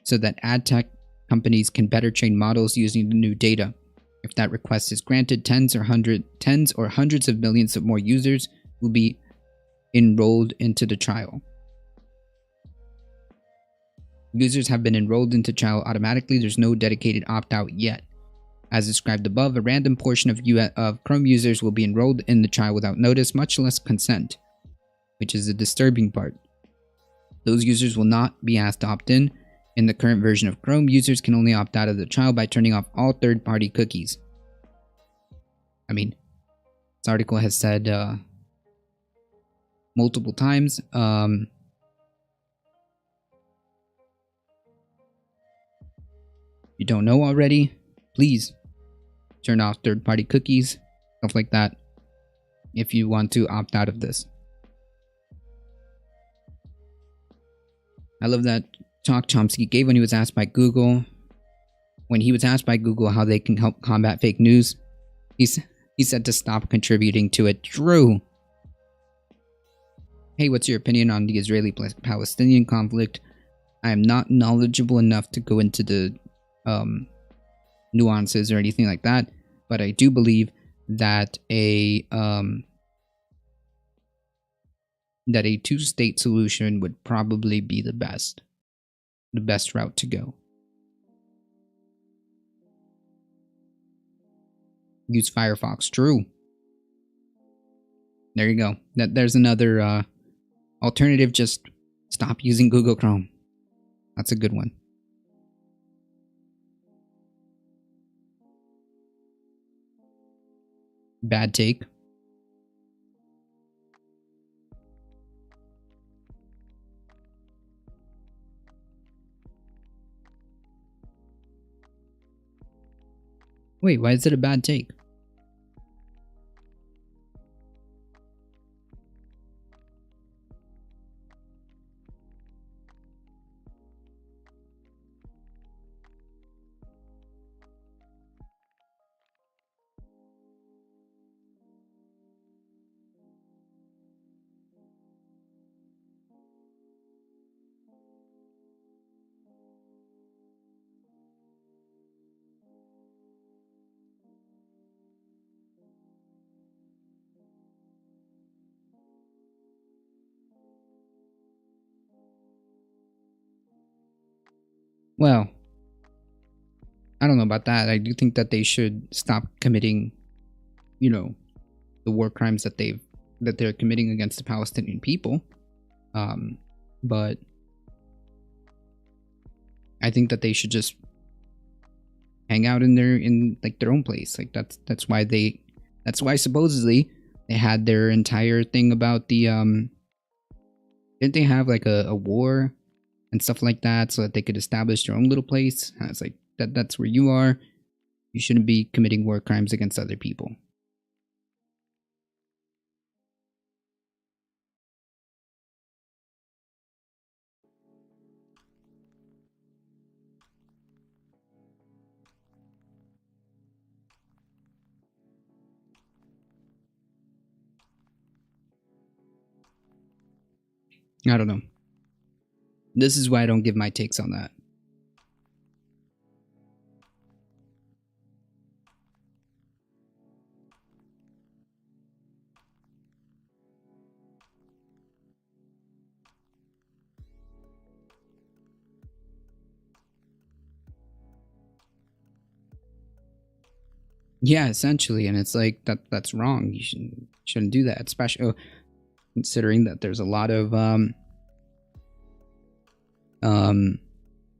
so that ad tech companies can better train models using the new data. If that request is granted, tens or hundreds of millions of more users will be enrolled into the trial. Users have been enrolled into trial automatically. There's no dedicated opt-out yet. As described above, a random portion of Chrome users will be enrolled in the trial without notice, much less consent, which is the disturbing part. Those users will not be asked to opt in. In the current version of Chrome, users can only opt out of the trial by turning off all third-party cookies. I mean, this article has said multiple times. You don't know already? Please turn off third-party cookies, stuff like that, if you want to opt out of this. I love that talk Chomsky gave when he was asked by Google. When he was asked by Google how they can help combat fake news, he said to stop contributing to it. True. Hey, what's your opinion on the Israeli-Palestinian conflict? I am not knowledgeable enough to go into the nuances or anything like that, but I do believe that a two-state solution would probably be the best route to go. Use Firefox. True. There you go. There's another alternative. Just stop using Google Chrome. That's a good one. Bad take. Wait, why is it a bad take? Well, I don't know about that. I do think that they should stop committing, the war crimes that they're committing against the Palestinian people. But I think that they should just hang out in their own place. Like that's why supposedly they had their entire thing about the didn't they have like a war and stuff like that so that they could establish their own little place? And it's like that's where you are. You shouldn't be committing war crimes against other people. I don't know. This is why I don't give my takes on that. Yeah, essentially, and it's like that's wrong. You shouldn't do that, especially considering that there's a lot of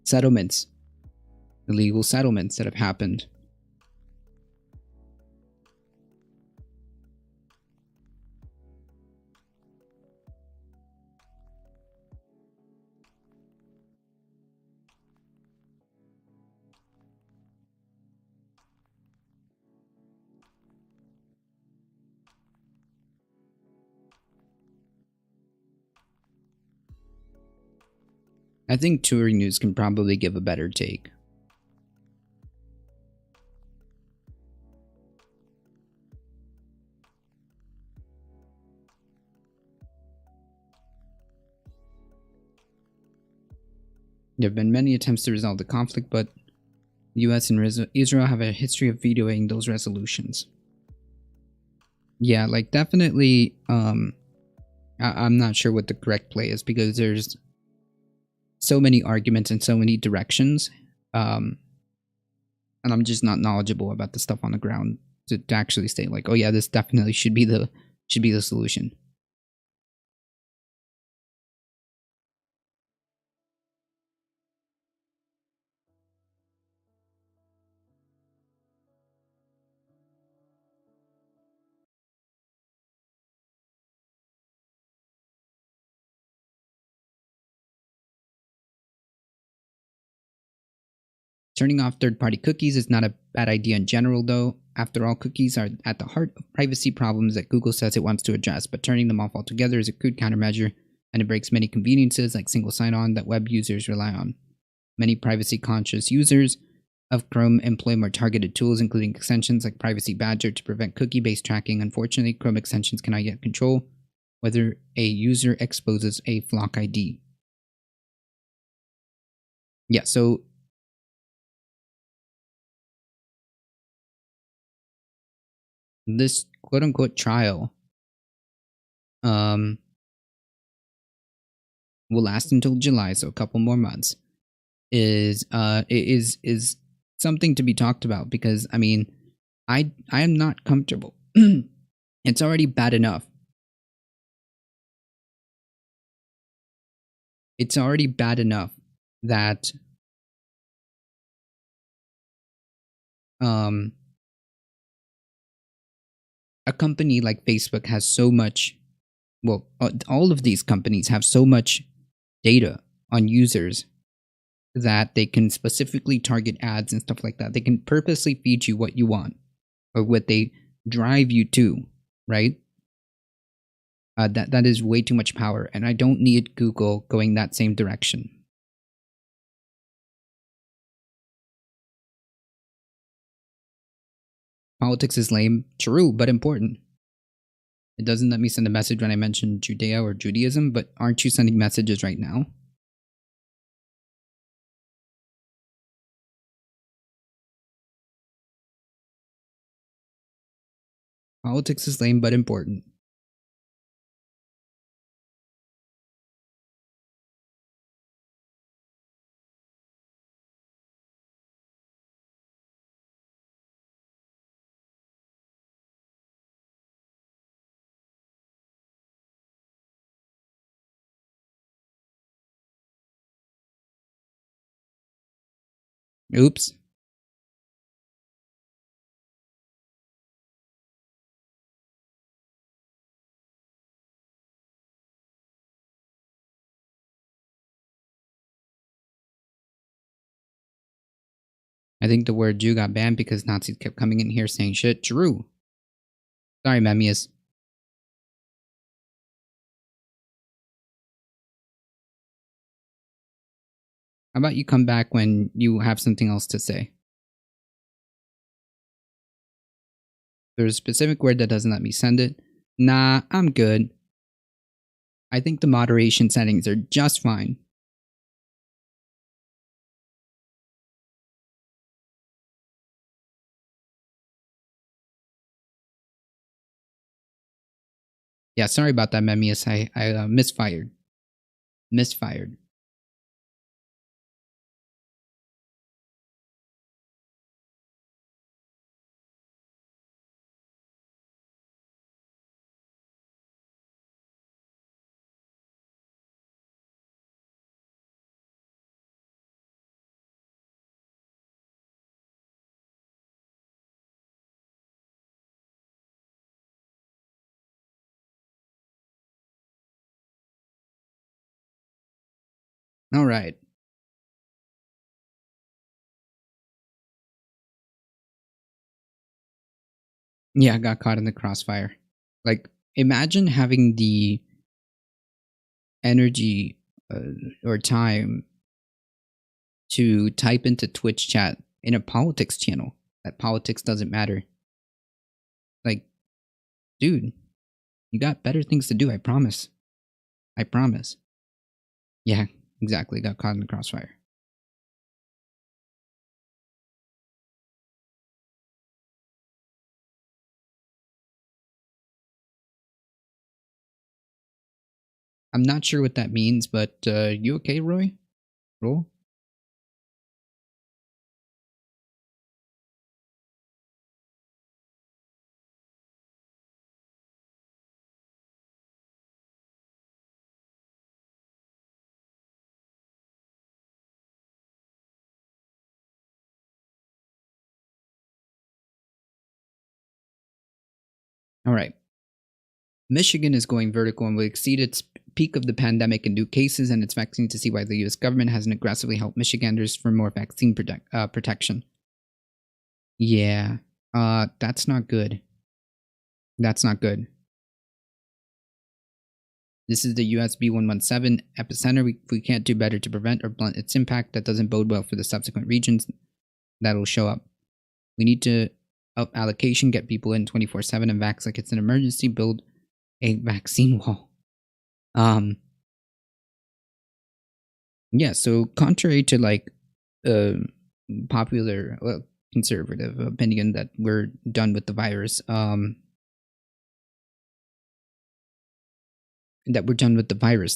settlements, illegal settlements that have happened. I think touring news can probably give a better take. There have been many attempts to resolve the conflict, but the US and Israel have a history of vetoing those resolutions. Yeah, like definitely, I'm not sure what the correct play is because there's so many arguments in so many directions. And I'm just not knowledgeable about the stuff on the ground to actually say like, oh yeah, this definitely should be the solution. Turning off third-party cookies is not a bad idea in general, though. After all, cookies are at the heart of privacy problems that Google says it wants to address, but turning them off altogether is a crude countermeasure, and it breaks many conveniences like single sign-on that web users rely on. Many privacy-conscious users of Chrome employ more targeted tools, including extensions like Privacy Badger to prevent cookie-based tracking. Unfortunately, Chrome extensions cannot yet control whether a user exposes a Flock ID. Yeah, so this quote-unquote trial will last until July, so a couple more months, is something to be talked about because I mean, I am not comfortable. It's already bad enough. It's already bad enough that a company like Facebook has so much, well, all of these companies have so much data on users that they can specifically target ads and stuff like that. They can purposely feed you what you want or what they drive you to, right? That is way too much power, and I don't need Google going that same direction. Politics is lame, true, but important. It doesn't let me send a message when I mention Judea or Judaism, but aren't you sending messages right now? Politics is lame, but important. Oops. I think the word Jew got banned because Nazis kept coming in here saying shit. True. Sorry, Memmius. How about you come back when you have something else to say? There's a specific word that doesn't let me send it. Nah, I'm good. I think the moderation settings are just fine. Yeah, sorry about that, Memmius. I misfired. Misfired. All right. Yeah, I got caught in the crossfire. Like, imagine having the energy or time to type into Twitch chat in a politics channel that politics doesn't matter. Like, dude, you got better things to do, I promise. I promise. Yeah, exactly. Got caught in the crossfire. I'm not sure what that means, but you okay, Roy? Roll? All right. Michigan is going vertical and will exceed its peak of the pandemic in new cases and its vaccine to see why the US government hasn't aggressively helped Michiganders for more vaccine protection. Yeah, that's not good. That's not good. This is the USB 117 epicenter. We can't do better to prevent or blunt its impact. That doesn't bode well for the subsequent regions that'll show up. We need to up allocation, get people in 24/7 and vax like it's an emergency, build a vaccine wall. Yeah, so contrary to like popular conservative opinion that we're done with the virus,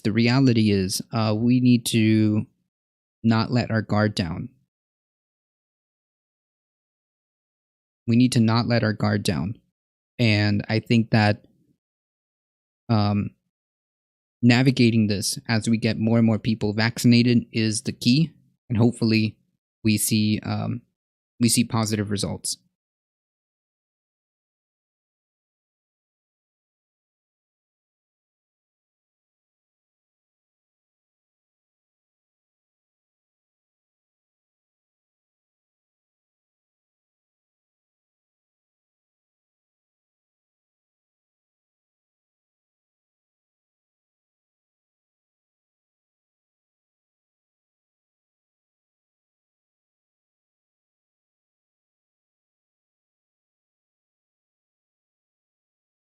the reality is we need to not let our guard down. We need to not let our guard down. And I think that navigating this as we get more and more people vaccinated is the key, and hopefully we see positive results.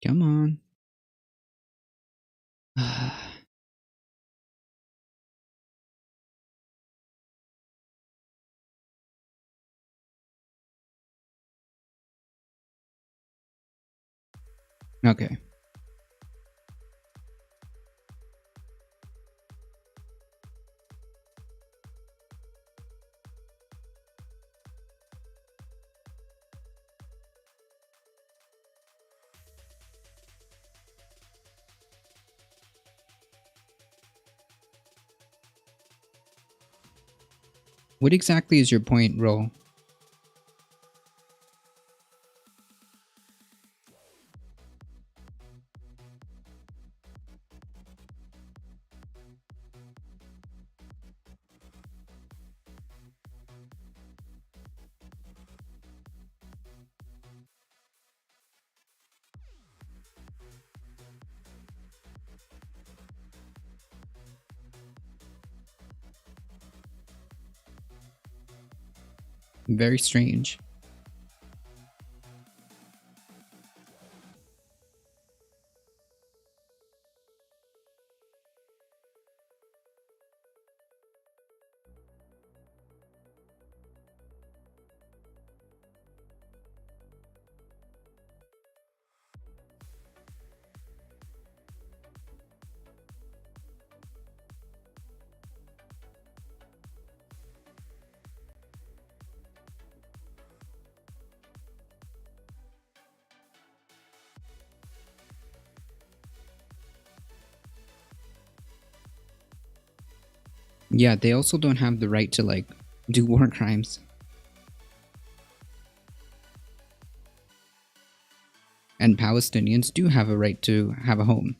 Come on. Okay. What exactly is your point, Roll? Very strange. Yeah, they also don't have the right to like do war crimes. And Palestinians do have a right to have a home.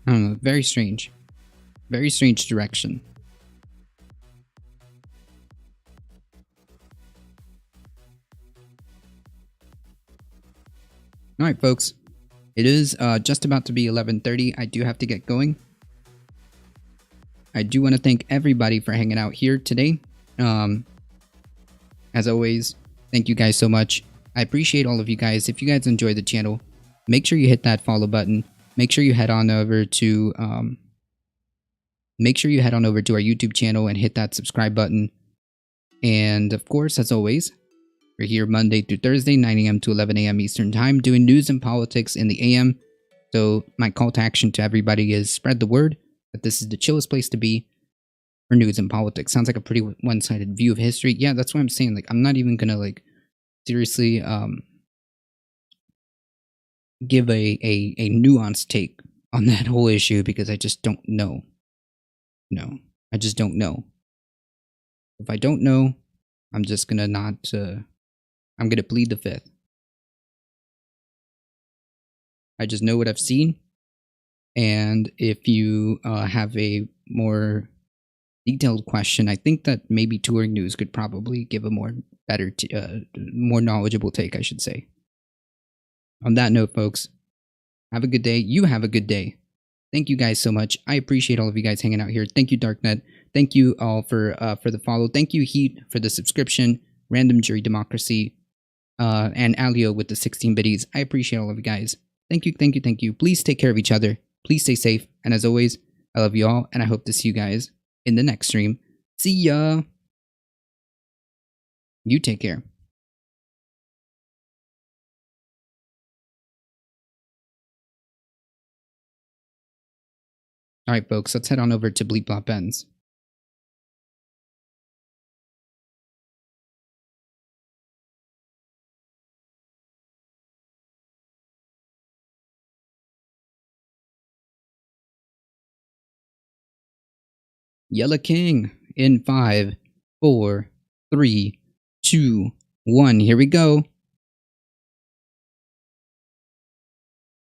I don't know. Very strange. Very strange direction. Alright, folks. It is just about to be 11:30. I do have to get going. I do want to thank everybody for hanging out here today. As always, thank you guys so much. I appreciate all of you guys. If you guys enjoy the channel, make sure you hit that follow button. Make sure you head on over to our YouTube channel and hit that subscribe button. And of course, as always, we're here Monday through Thursday, 9 a.m. to 11 a.m. Eastern Time, doing news and politics in the AM. So my call to action to everybody is spread the word that this is the chillest place to be for news and politics. Sounds like a pretty one-sided view of history. Yeah, that's what I'm saying. Like, I'm not even gonna like seriously give a nuanced take on that whole issue because I just don't know. No, I just don't know. If I don't know, I'm just gonna not. I'm gonna plead the fifth. I just know what I've seen, and if you have a more detailed question, I think that maybe Touring News could probably give a more knowledgeable take, I should say. On that note, folks, have a good day. You have a good day. Thank you guys so much. I appreciate all of you guys hanging out here. Thank you, Darknet. Thank you all for the follow. Thank you, Heat, for the subscription. Random Jury Democracy, and Alio with the 16 biddies. I appreciate all of you guys. Thank you, thank you, thank you. Please take care of each other. Please stay safe. And as always, I love you all, and I hope to see you guys in the next stream. See ya. You take care. Alright, folks, let's head on over to Bleep Blop Ends. Yellow King in 5, 4, 3, 2, 1. Here we go.